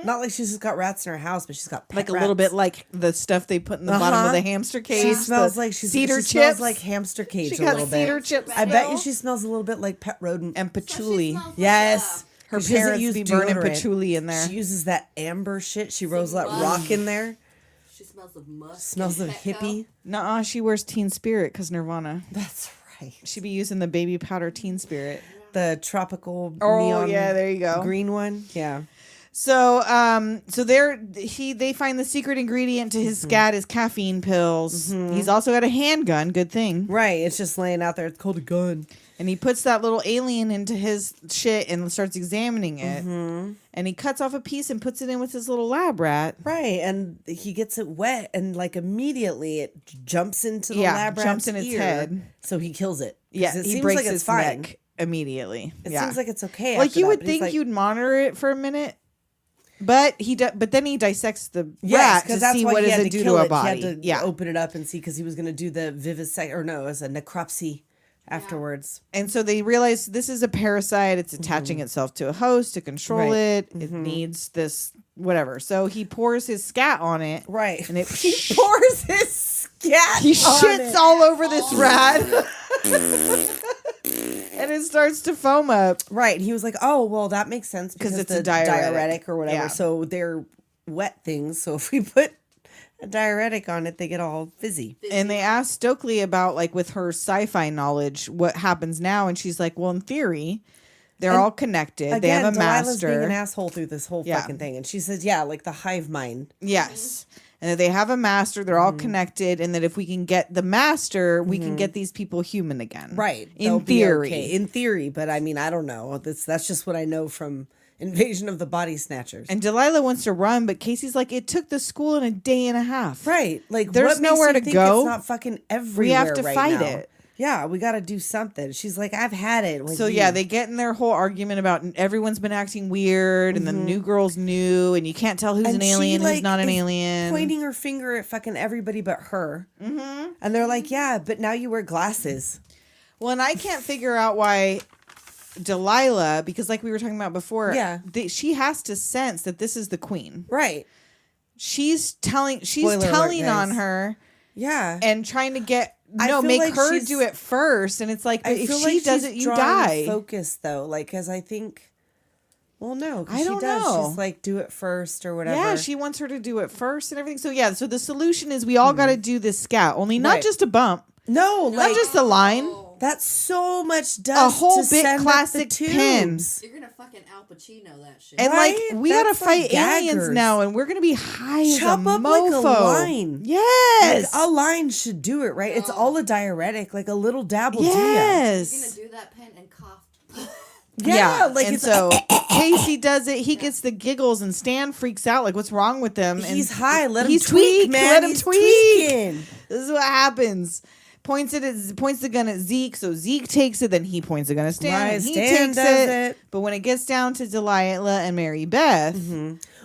Not like she's just got rats in her house, but she's got pet
like a
rats.
little bit like the stuff they put in the bottom of the hamster cage.
She smells
the
like
cedar
she smells
chips.
like hamster cage
She
a
got
little
cedar
bit.
chips.
I bet you
smell.
she smells a little bit like pet rodent.
And patchouli.
Yes.
Her
She doesn't
parents
use
be burning
deodorant.
patchouli in there.
She uses that amber shit. She rolls that
mud.
rock in there.
She smells of musk.
Smells of
and Petco.
hippie.
Nuh-uh, she wears Teen Spirit because Nirvana.
That's right.
She be using the baby powder Teen Spirit.
The tropical
Oh,
neon
yeah, there you go.
green one. Yeah.
So, they find the secret ingredient to his scat is caffeine pills. He's also got a handgun. Good thing.
Right. It's just laying out there. It's called a gun.
And he puts that little alien into his shit and starts examining it. And he cuts off a piece and puts it in with his little lab rat.
Right. And he gets it wet and like immediately it jumps into the lab rat's
jumps in its
ear.
head.
So he kills it. 'Cause
Yeah,
it
he
seems
breaks
like it's
its
fine.
neck immediately.
It
yeah.
seems like it's okay.
Like
after
you
that,
would
but he's
think
like,
you'd monitor it for a minute. But then he dissects the
Yes,
rat to
that's
see
why
what
he
does
had
it
to
do
kill
to a
it.
body.
He had to open it up and see because he was going to do the vivisect, or no, it was a necropsy afterwards.
And so they realize this is a parasite. It's attaching itself to a host to control it. It needs this whatever. So he pours his scat on it.
Right.
And it
He pours his scat
he
on
shits
it.
all over this rat. And it starts to foam up.
Right. He was like, oh, well, that makes sense because
it's
the
a diuretic.
or whatever.
Yeah.
So they're wet things. So if we put a diuretic on it, they get all fizzy.
And they asked Stokely about, like, with her sci-fi knowledge, what happens now. And she's like, well, in theory, they're all connected.
Again,
they have a
Delilah's
master.
being an asshole through this whole
Yeah.
fucking thing. And she says, yeah, like the hive mind.
Yes. And that they have a master. They're all connected. And that if we can get the master, we can get these people human again.
Right.
In
They'll be
theory.
okay. In theory. But I mean, I don't know. That's just what I know from Invasion of the Body Snatchers.
And Delilah wants to run, but Casey's like, it took the school in a day and a half.
Right. Like,
There's
what makes
nowhere
you
to
think
go.
It's not fucking everywhere.
We have to
right
fight
now?
it.
Yeah, we got to do something. She's like, I've had it. with
So
you.
yeah, they get in their whole argument about everyone's been acting weird, and the new girl's new, and you can't tell who's
And
an
she,
alien, who's
like,
not an
is
alien.
pointing her finger at fucking everybody but her. Mm-hmm. And they're like, yeah, but now you wear glasses.
Well, and I can't figure out why Delilah, because like we were talking about before,
Yeah.
she has to sense that this is the queen.
Right.
She's telling
Spoiler alert,
on
guys.
her
Yeah.
and trying to get
I feel
make
like
her
she's-
do it first, and it's like,
I
if
feel
she
like
does
she's
it, you
drawing
die.
focus, though. Like, because I think, well, no. 'Cause
I don't
she does.
know.
She's like, do it first or whatever.
Yeah, she wants her to do it first and everything. So yeah, so the solution is we all got to do this scout, only not
Right.
just a bump,
No, like,
not just a line.
that's so much dust.
A whole
to
big
send up
classic
the
pen.
tubes.
You're gonna fucking Al Pacino that shit.
And
Right?
like we gotta
That's like
fight aliens
gaggers.
now, and we're gonna be high as a
Chop up like a
mofo.
line.
Yes,
Like, a line should do it, right? It's all a diuretic, like a little dab will
yes.
You're gonna do that pen and cough.
do ya. Yeah, like
and
it's
so Casey does it. He gets the giggles, and Stan freaks out. Like, what's wrong with him? And
he's high. Let him
he's
tweak, man.
Let him
He's
tweak.
tweaking.
This is what happens. Points the gun at Zeke, so Zeke takes it. Then he points the gun at Stan,
Right,
and he
Stan
takes
does
it.
it.
But when it gets down to Delilah and Mary Beth,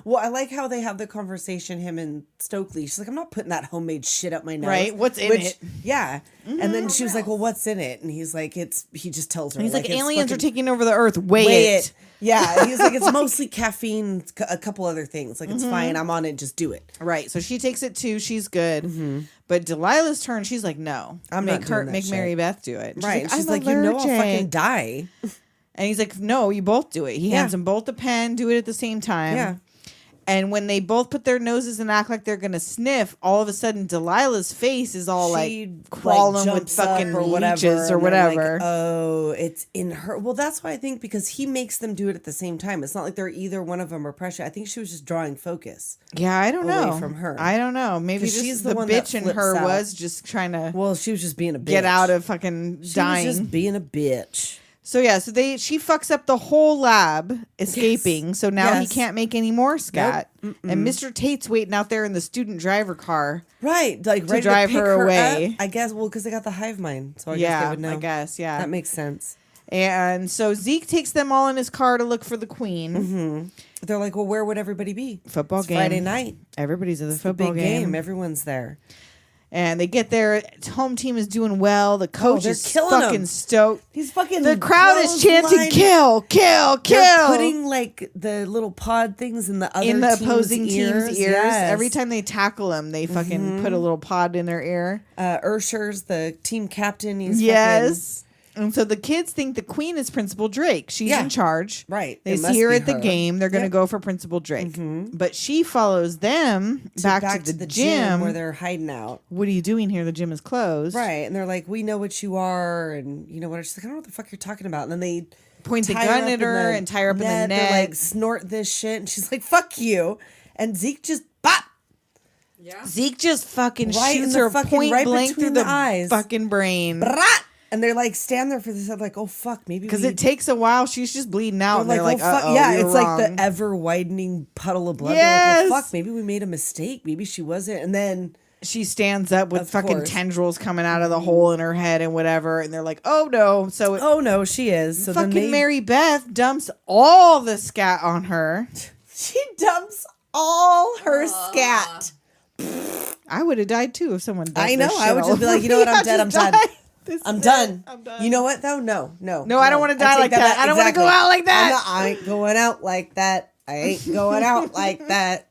Well, I like how they have the conversation, him and Stokely. She's like, I'm not putting that homemade shit up my nose.
Right, what's in it?
Yeah. And then she was like, well, what's in it? And he's like, he just tells her.
he's like,
it's
aliens are
fucking-
taking over the Earth. Weigh it.
Yeah. He's like, it's mostly caffeine, a couple other things. Like, it's fine. I'm on it. Just do it.
Right. So she takes it too. She's good. But Delilah's turn, she's like, no.
I'm
make
not
her
doing that
make
shit.
Mary Beth do it.
Right. She's
I'm
like, you know I'll fucking
allergic.
die.
And he's like, no, you both do it. He
Yeah.
hands them both the pen, do it at the same time.
Yeah.
And when they both put their noses and act like they're gonna sniff, all of a sudden Delilah's face is all
She,
like crawling with
jumps up
fucking
or whatever,
leeches or
and they're
whatever.
Like, oh, it's in her. Well, that's why I think because he makes them do it at the same time. It's not like they're either one of them or pressure. I think she was just drawing focus.
Yeah, I don't
away
know.
from her.
I don't know. Maybe
'Cause
just
she's
the
the one that
bitch in
flips
her
out.
was just trying to
Well, she was just being a bitch.
get out of fucking
She
dying.
was just being a bitch.
So yeah, so she fucks up the whole lab escaping. So now he
Yes.
can't make any more scat. And Mr. Tate's waiting out there in the student driver car.
Right, like
To
ready
drive
to pick
her away.
Up, I guess. Well, because they got the hive mind, so I guess
Yeah,
they would know.
I guess, yeah.
That makes sense.
And so Zeke takes them all in his car to look for the queen.
They're like, well, where would everybody be?
Football
It's
game.
Friday night.
Everybody's at the
The
football
big
game.
Everyone's there.
And they get there. Home team is doing well. The coach
they're
is
killing
fucking
'em.
stoked.
He's fucking.
The crowd is chanting,
clothesline-
kill, kill, kill.
They're putting like the little pod things in the other
in the
team's
opposing team's ears.
Yes.
Every time they tackle him, they fucking put a little pod in their ear.
Ursher's the team captain. He's
Yes. And so the kids think the queen is Principal Drake. She's
Yeah.
in charge.
Right.
They
It
see
must
her
be
at the
her.
game. They're going to
Yep.
go for Principal Drake. But she follows them back to the gym.
where they're hiding out.
What are you doing here? The gym is closed.
Right. And they're like, we know what you are. And you know what? She's like, I don't know what the fuck you're talking about. And then they
Point the
tie
gun
up
at
in
her
the
and tie her up in the
net.
neck.
They're like, snort this shit. And she's like, fuck you. And Zeke just bop.
Yeah.
Zeke just fucking
Right in
shoots
the
her
fucking-
point
right
blank through
between
the
the eyes.
fucking brain.
Brat! And they're like, stand there for this. I'm like, oh, fuck. Maybe
Because
we-
it takes a while. She's just bleeding out.
They're
And they're like,
oh, fuck.
uh-oh,
Yeah,
you're
it's
wrong.
like the ever widening puddle of blood.
Yes.
They're like, well, fuck, maybe we made a mistake. Maybe she wasn't. And then
She stands up with
Of
fucking
course.
tendrils coming out of the hole in her head and whatever. And they're like, oh no. So
oh no, she is. So
fucking
then they,
Mary Beth dumps all the scat on her.
She dumps all her scat.
I would have died too if someone.
I know.
This shit
I would
all
just be
over
like, you know what?
me.
I'm
I'd
dead. I'm
just
done.
die. This
I'm
is
done.
it. I'm done.
You know what though? No.
No, I don't want to die
take
like that. I don't want to go out like that.
I ain't going out like that. I ain't going out like that.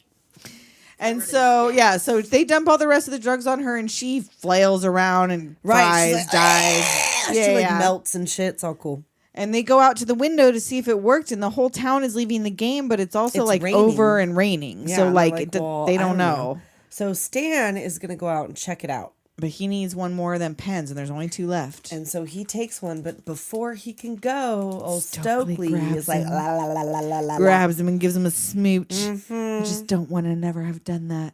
And so, so they dump all the rest of the drugs on her, and she flails around and
Right.
flies,
She's like,
dies.
She like melts and shit. It's all cool.
And they go out to the window to see if it worked, and the whole town is leaving the game, but it's also
It's
like
raining.
over and raining.
Yeah,
so
and
like,
they're well,
they
I
don't know.
So Stan is gonna go out and check it out.
But he needs one more of them pens, and there's only 2 left.
And so he takes one, but before he can go, old
Stokely
Stokely
grabs
is like
him.
la la la la la la.
Grabs him and gives him a smooch.
Mm-hmm.
I just don't want to never have done that.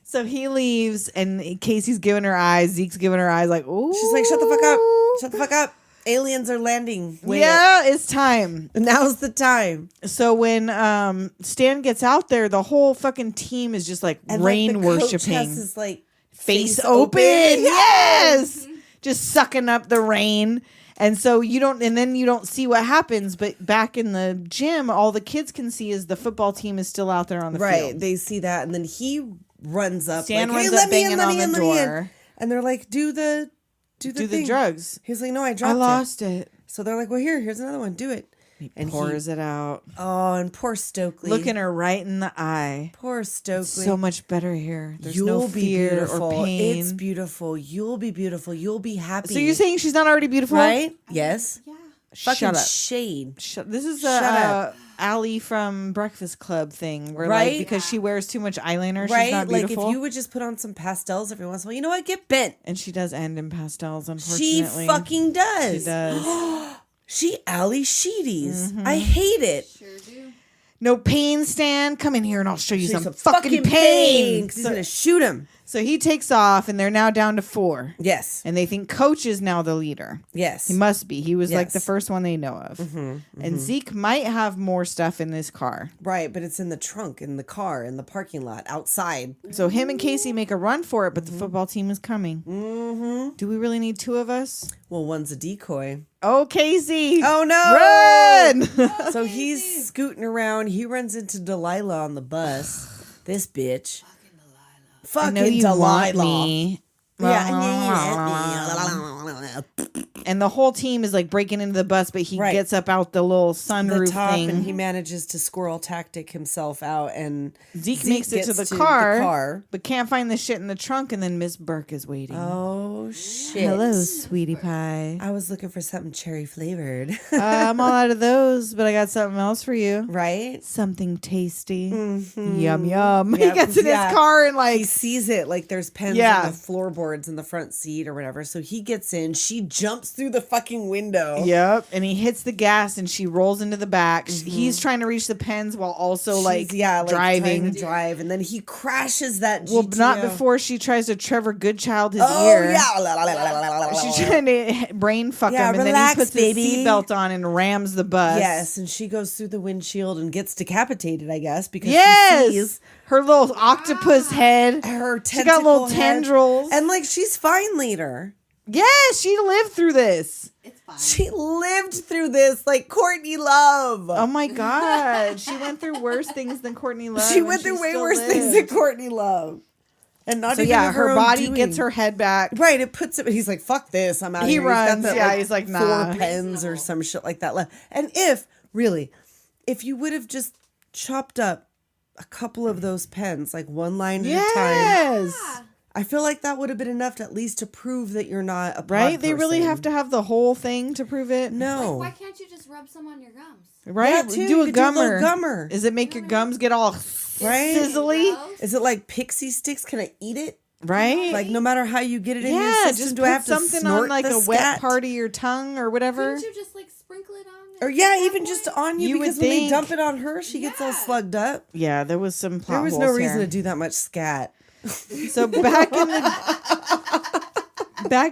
So he leaves, and Casey's giving her eyes. Zeke's giving her eyes like, ooh.
She's like, shut the fuck up. Shut the fuck up. Aliens are landing. Wait
Yeah, it's time.
Now's the time.
So when Stan gets out there, the whole fucking team is just like
And
rain
like, the coach
worshiping.
has his, like,
Face
face
open.
open.
Yes. Just sucking up the rain. And so you don't see what happens, but back in the gym, all the kids can see is the football team is still out there on the
Right.
field.
They see that, and then he runs up.
Stan
like, hey,
runs
let
up
me
banging
in, let
on
me in,
the
let me in.
door.
And they're like, do the thing.
drugs.
He's like, no, I dropped
I lost it.
So they're like, well, here's another one. Do it. And
Pours it out.
Oh, and poor Stokely.
Looking her right in the eye.
Poor Stokely.
So much better here. There's
You'll
no
be
fear
beautiful.
or pain.
It's beautiful. You'll be beautiful. You'll be happy.
So you're saying she's not already beautiful?
right? Yes.
Yeah.
Fucking
Shut up.
shade.
This is
Shut
a
up.
Allie from Breakfast Club thing, where
Right?
like because she wears too much eyeliner, she's
Right?
not
Like
beautiful.
if you would just put on some pastels every once in a while, you know what? Get bent.
And she does end in pastels,
She
unfortunately.
fucking does.
She does.
She Ally Sheedies.
Mm-hmm.
I hate it.
Sure do.
No pain, Stan. Come in here and I'll show you
She's
some fucking pain.
pain. 'Cause he's gonna shoot him.
So he takes off, and they're now down to 4.
Yes.
And they think Coach is now the leader.
Yes.
He must be. He was like the
Yes.
first one they know of. And Zeke might have more stuff in this car.
Right, but it's in the trunk, in the car, in the parking lot, outside.
So him and Casey make a run for it, but the football team is coming. Mm-hmm. Do we really need 2 of us?
Well, one's a decoy.
Oh, Casey!
Oh no!
Run!
So he's scooting around. He runs into Delilah on the bus. This bitch.
I
Fucking
know you
Delilah.
want me.
Yeah.
And the whole team is like breaking into the bus, but he
Right.
gets up out the little
The
sunroof
top,
thing.
and he manages to squirrel tactic himself out, and
Zeke makes it to
gets
the car, but can't find the shit in the trunk, and then Miss Burke is waiting.
Oh shit!
Hello, sweetie pie.
I was looking for something cherry flavored.
I'm all out of those, but I got something else for you.
Right?
Something tasty. Yum yum. He
Yeah,
gets in
yeah.
his car and like
He sees it like there's pens
Yeah.
on the floorboards in the front seat or whatever. So he gets in. She jumps through the fucking window.
Yep, and he hits the gas and she rolls into the back. He's trying to reach the pens while also
She's, trying
driving.
to drive, and then he crashes that GTO.
Well, not before she tries to Trevor Goodchild his
Oh
ear.
yeah.
She's trying to brain fuck
Yeah,
him, and
relax,
then he puts
baby.
his seatbelt on and rams the bus.
Yes, and she goes through the windshield and gets decapitated, I guess, because she
Yes,
sees
her little octopus head.
her
She got little
tentacle head.
tendrils.
And like she's fine later.
Yes, she lived through this.
It's fine.
She lived through this like Courtney Love.
Oh my god, she went through worse things than Courtney Love.
she
and
went through way
still
worse things
lived.
than Courtney Love. And not
So
even
yeah,
of
her
own
body
doing.
gets her head back.
Right, it puts him. He's like, "Fuck this, I'm out."
He
here. He's got
runs,
that,
yeah, he's like, nah.
4 pens or some shit like that left. And if you would have just chopped up a couple of those pens, like one line at a time,
Yes.
I feel like that would have been enough to at least to prove that you're not a pod
Right? They really
person.
have to have the whole thing to prove it.
No,
Why can't you just rub some on your gums?
Right?
That too,
Do
you
a
could do a little
gummer.
gummer.
Does it make your gums get all
Right?
sizzly?
Is it like pixie sticks? Can I eat it?
Right?
Like no matter how you get it in your
yeah,
system,
just
do
put
I have to
something
snort
on like
the
a wet
scat?
part of your tongue or whatever.
Couldn't you just like sprinkle it on?
Or yeah, even just on you,
You would
because when they
think-
dump it on her, she gets all slugged up.
Yeah, there was some plot
There was no
holes
reason
here.
to do that much scat.
So back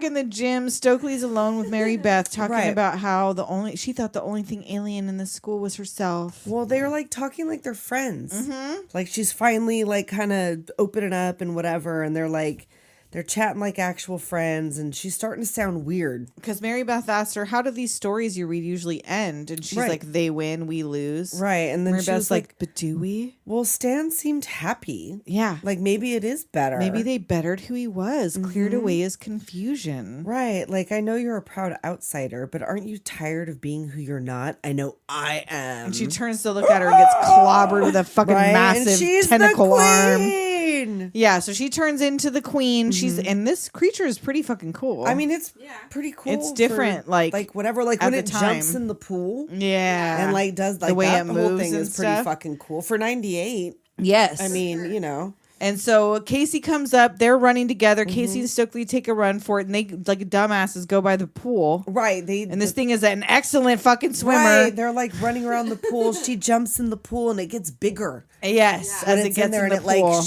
in the gym, Stokely's alone with Mary Beth talking
Right.
about how she thought the only thing alien in the school was herself.
Well, they were like talking like they're friends. Like she's finally like kind of opening up and whatever, and they're like They're chatting like actual friends, and she's starting to sound weird.
Because Mary Beth asked her, how do these stories you read usually end? And she's
Right.
like, they win, we lose.
Right. And then
Mary
she
Beth's
was like,
but do we?
well, Stan seemed happy.
Yeah.
Like, maybe it is better.
Maybe they bettered who he was, cleared away his confusion.
Right. Like, I know you're a proud outsider, but aren't you tired of being who you're not? I know I am.
And she turns to look at her and gets clobbered with a fucking
Right?
massive
And she's
tentacle
the
arm.
queen.
Yeah, so she turns into the queen. And this creature is pretty fucking cool.
I mean, it's pretty cool.
It's different,
for,
like,
whatever. Like,
at
when
the
it
time.
jumps in the pool.
yeah.
And, like, does, like,
the way
that
it
whole
moves
thing
and
is pretty
stuff.
fucking cool. For 98.
Yes.
I mean, you know.
And so Casey comes up. They're running together. Casey and Stokely take a run for it, and they like dumbasses go by the pool.
Right.
And this thing is an excellent fucking swimmer.
Right. They're like running around the pool. She jumps in the pool and it gets bigger.
Yes,
When
as it
it's
gets
in there
in
and
the
it
pool.
like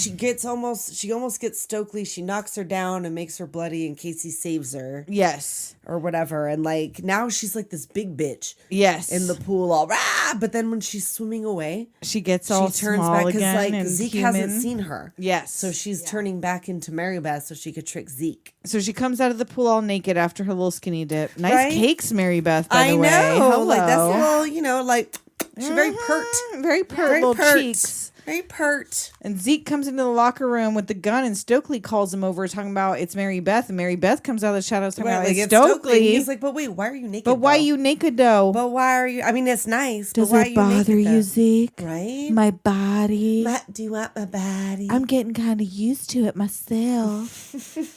she almost gets Stokely. She knocks her down and makes her bloody, and Casey saves her
Yes.
or whatever. And like now she's like this big bitch
Yes.
in the pool, all rah! But then when she's swimming away,
she gets all
she turns
small
back because
again
like
and
Zeke
human.
hasn't seen her.
Yes.
So she's turning back into Mary Beth so she could trick Zeke.
So she comes out of the pool all naked after her little skinny dip. Nice
Right?
cakes, Mary Beth, by the way.
know. Like that's a
Hello.
little, you know, like she's very pert.
Very pert
Very
little
pert.
cheeks.
Very pert.
And Zeke comes into the locker room with the gun, and Stokely calls him over, talking about it's Mary Beth. And Mary Beth comes out of the shadows, talking about
Like,
it's
it's
Stokely.
He's like, but wait, why are you naked?
But why
though?
you naked though?
But why are you? I mean, it's nice.
Does
but why
it
are you
bother
naked,
you,
though?
Zeke?
Right?
My body.
Do you want my body?
I'm getting kind of used to it myself.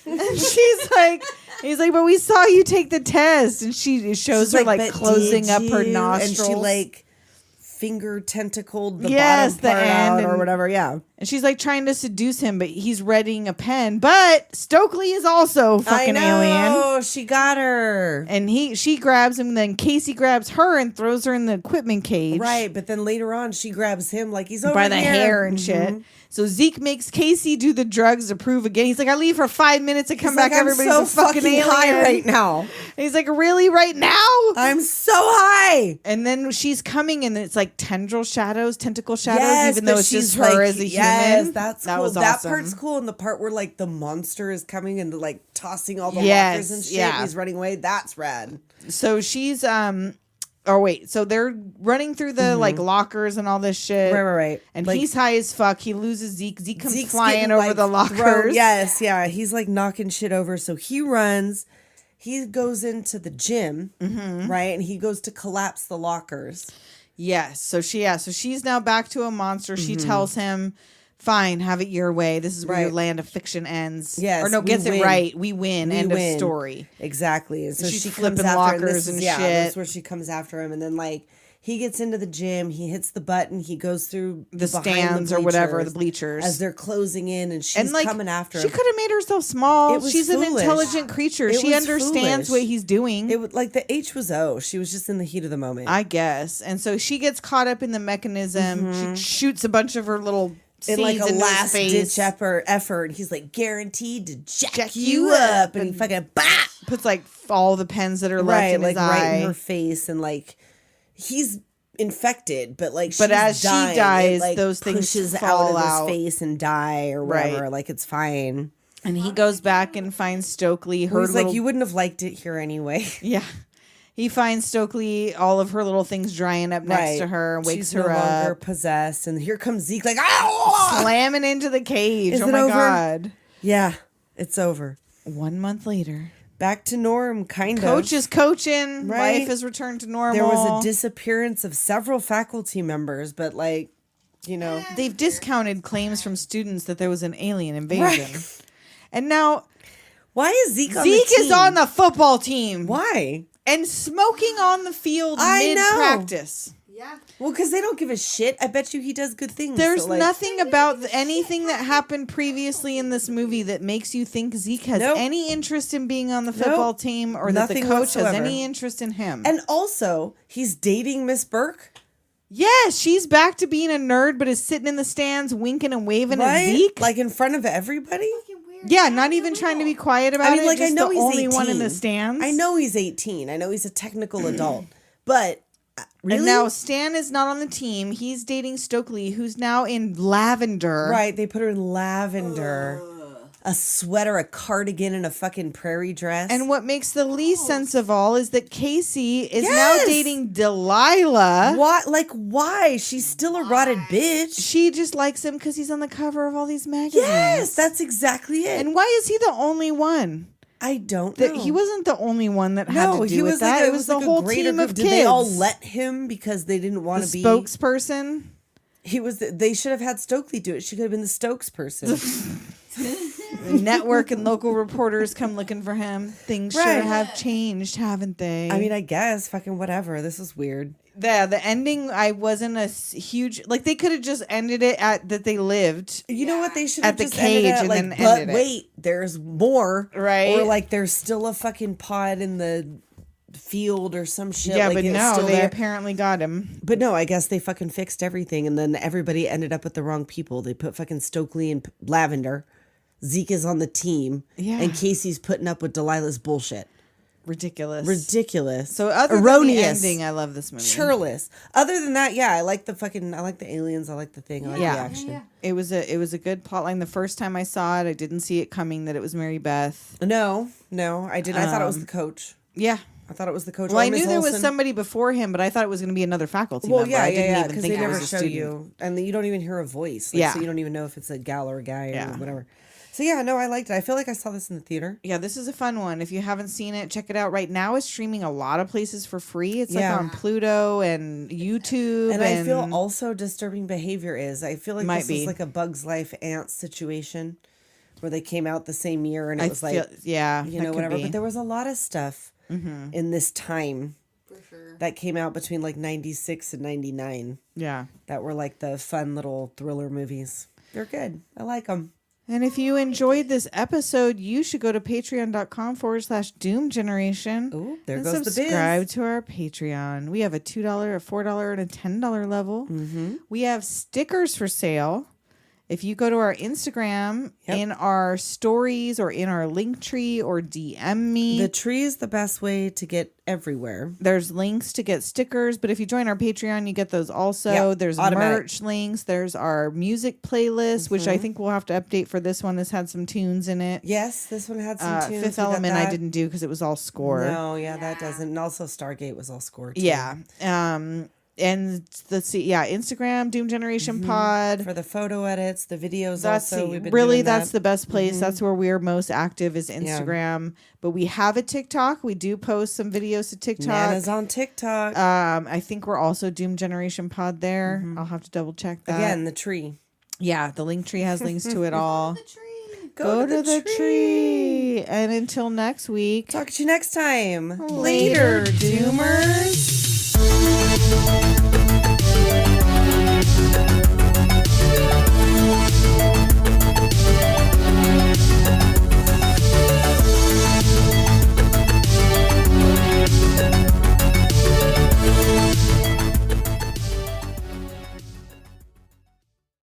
And he's like, but we saw you take the test. And it shows her like
"But
closing
did
up her
you?"
nostrils.
And she like finger tentacled the
Yes,
bottom
the
part out
end
or
and-
whatever. Yeah.
And she's like trying to seduce him, but he's readying a pen. But Stokely is also fucking alien.
Oh, she got her.
And she grabs him, then Casey grabs her and throws her in the equipment cage.
Right, but then later on she grabs him like he's over
By the
here.
hair and shit. So Zeke makes Casey do the drugs to prove again. He's like, I leave for 5 minutes and come
He's
back.
like, I'm
Everybody's
so
a fucking alien
high right now.
And he's like, really, right now?
I'm so high.
And then she's coming, and it's like tentacle shadows,
Yes,
even though
but
it's just
she's
her
like,
as a
yes,
human.
that's
that
cool.
was
That
awesome.
part's cool. And the part where like the monster is coming and like tossing all the
Yes,
lockers and shit.
yeah.
And he's running away. That's rad.
So she's so they're running through the like lockers and all this shit.
Right.
And
Like,
he's high as fuck. He loses Zeke. Zeke comes
Zeke's
flying
getting,
over
like,
the lockers.
thrown. Yes, yeah. He's like knocking shit over. So he runs. He goes into the gym, right? And he goes to collapse the lockers.
Yes. So she's now back to a monster. She tells him, fine, have it your way. This is where your
Right.
land of fiction ends.
Yes,
Or no,
we
gets it
win.
right. We win.
We
End
win.
of story.
Exactly. And so
she's
she
flipping
comes after him.
lockers
This is,
and
yeah,
shit.
that's where she comes after him. And then like he gets into the gym, he hits the button, he goes through
The
behind
stands or whatever, the bleachers.
as they're closing in, and she's
And like
coming after
she
him.
could have made herself small.
It was
She's
foolish.
an intelligent creature.
It
She
was
understands
foolish.
what he's doing.
It would like the H was O. She was just in the heat of the moment.
I guess. And so she gets caught up in the mechanism. She shoots a bunch of her little
in like a
seeds into his
last
face.
ditch effort, he's like guaranteed to jack
Jack
you
you
up,
up,
and he
and
fucking bah!
Puts like all the pens that are left
right,
in
like
his eye.
right in her face, and like he's infected, but like
But
she's
as she
dying,
dies,
it, like,
those things
pushes
fall
out of
out.
his face and die or whatever.
Right.
Like it's fine.
And he goes back and finds Stokely. Her
He's
little,
like, you wouldn't have liked it here anyway.
yeah. He finds Stokely, all of her little things drying up next to her, wakes
She's
her
no longer
up,
possessed, and here comes Zeke, like, ah!
slamming into the cage.
Is
Oh
it
my
over?
god!
Yeah, it's over.
1 month later,
Back to norm, kind
coach
of.
is coaching.
Right.
Life has returned to normal.
There was a disappearance of several faculty members, but like, you know,
They've discounted claims from students that there was an alien invasion, and now
why is Zeke on
Zeke
the team?
is on the football team.
Why?
And smoking on the field
I know.
mid-practice.
Yeah.
Well, because they don't give a shit. I bet you he does good things.
There's
so, like,
nothing about anything that happened previously in this movie that makes you think Zeke has
Nope.
any interest in being on the football
Nope.
team or that the
Nothing
coach has
whatsoever.
any interest in him.
And also, he's dating Miss Burke.
yes, she's back to being a nerd, but is sitting in the stands winking and waving at
Right?
Zeke.
Like in front of everybody.
yeah, not even trying to be quiet about
I mean,
it.
like,
just
I know
the
he's
only
18.
one in the stands.
I know he's 18. I know he's a technical adult. But really?
And now Stan is not on the team. He's dating Stokely, who's now in lavender.
Right, they put her in lavender. a sweater, a cardigan, and a fucking prairie dress.
And what makes the least sense of all is that Casey is now
Yes!
dating Delilah.
What? Like, why? She's still a rotted bitch.
She just likes him because he's on the cover of all these magazines.
Yes, that's exactly it.
And why is he the only one?
I don't know.
He wasn't the only one that had to do
he
with
was
that.
like
It was the
like
whole
a greater
team
group.
of
Did
kids.
they all let him because they didn't want to
the
be
spokesperson?
He was. They should have had Stokely do it. She could have been the Stokes person.
The network and local reporters come looking for him. Things should
Right.
have changed, haven't they?
I mean, I guess fucking whatever. This is weird.
the ending, I wasn't huge. Like, they could have just ended it at that they lived.
You know what they should
At
have
the
just ended
cage
at,
and
like,
then
but
ended it.
wait, there's more,
Right.
Or like there's still a fucking pod in the field or some shit.
Yeah,
like,
but
it's
no,
still
they
there.
apparently got him.
But no, I guess they fucking fixed everything, and then everybody ended up with the wrong people. They put fucking Stokely and Lavender. Zeke is on the team,
Yeah.
and Casey's putting up with Delilah's bullshit.
Ridiculous.
So
Other
erroneous,
than the ending, I love this movie.
churlish. Other than that, yeah, I like the aliens. I like the thing. I like
Yeah.
the action.
Yeah.
It was a good plotline. The first time I saw it, I didn't see it coming that it was Mary Beth.
No, I didn't. I thought it was the coach.
Yeah.
I thought it was the coach.
Well,
or
I
Miss
knew there was
Olsen.
somebody before him, but I thought it was going to be another faculty
Well,
member.
yeah,
I didn't
yeah,
even
because
think
they
it
never
was a
show
student.
you, and you don't even hear a voice. Like,
Yeah.
so you don't even know if it's a gal or a guy or
Yeah.
whatever. So yeah, no, I liked it. I feel like I saw this in the theater.
Yeah, this is a fun one. If you haven't seen it, check it out. Right now, it's streaming a lot of places for free. It's
Yeah.
like on Pluto and YouTube.
And I feel also Disturbing Behavior is. I feel like
Might
this
be.
is like a Bug's Life Ants situation where they came out the same year and it was like,
yeah,
you
that
know,
could
whatever.
be.
But there was a lot of stuff in this time
For sure.
that came out between like 96 and 99
Yeah.
that were like the fun little thriller movies. They're good. I like them.
And if you enjoyed this episode, you should go to patreon.com/Doom Generation.
Ooh, there
and
goes the biz.
subscribe to our Patreon. We have a $2, a $4, and a $10 level.
Mm-hmm.
We have stickers for sale. If you go to our Instagram,
Yep.
in our stories or in our link tree or DM me,
The tree is the best way to get everywhere.
there's links to get stickers. But if you join our Patreon, you get those also.
Yep,
There's
automatic.
merch links. There's our music playlist, which I think we'll have to update for this one. This had some tunes in it.
Yes, this one had some tunes.
Fifth
We got
Element I
that.
didn't do because it was all score.
No, yeah, that doesn't. And also Stargate was all scored. Too.
Yeah. And let's see. Yeah. Instagram, Doom Generation Pod.
For the photo edits, the videos
That's
also. We've been
really,
doing
that's
that.
the best place. That's where we're most active is Instagram. But we have a TikTok. We do post some videos to TikTok.
Nana's on TikTok.
I think we're also Doom Generation Pod there. I'll have to double check that.
Again, the tree.
Yeah. The link tree has links to it all.
The tree.
Go to the tree. And until next week.
Talk to you next time.
Later, Doomers.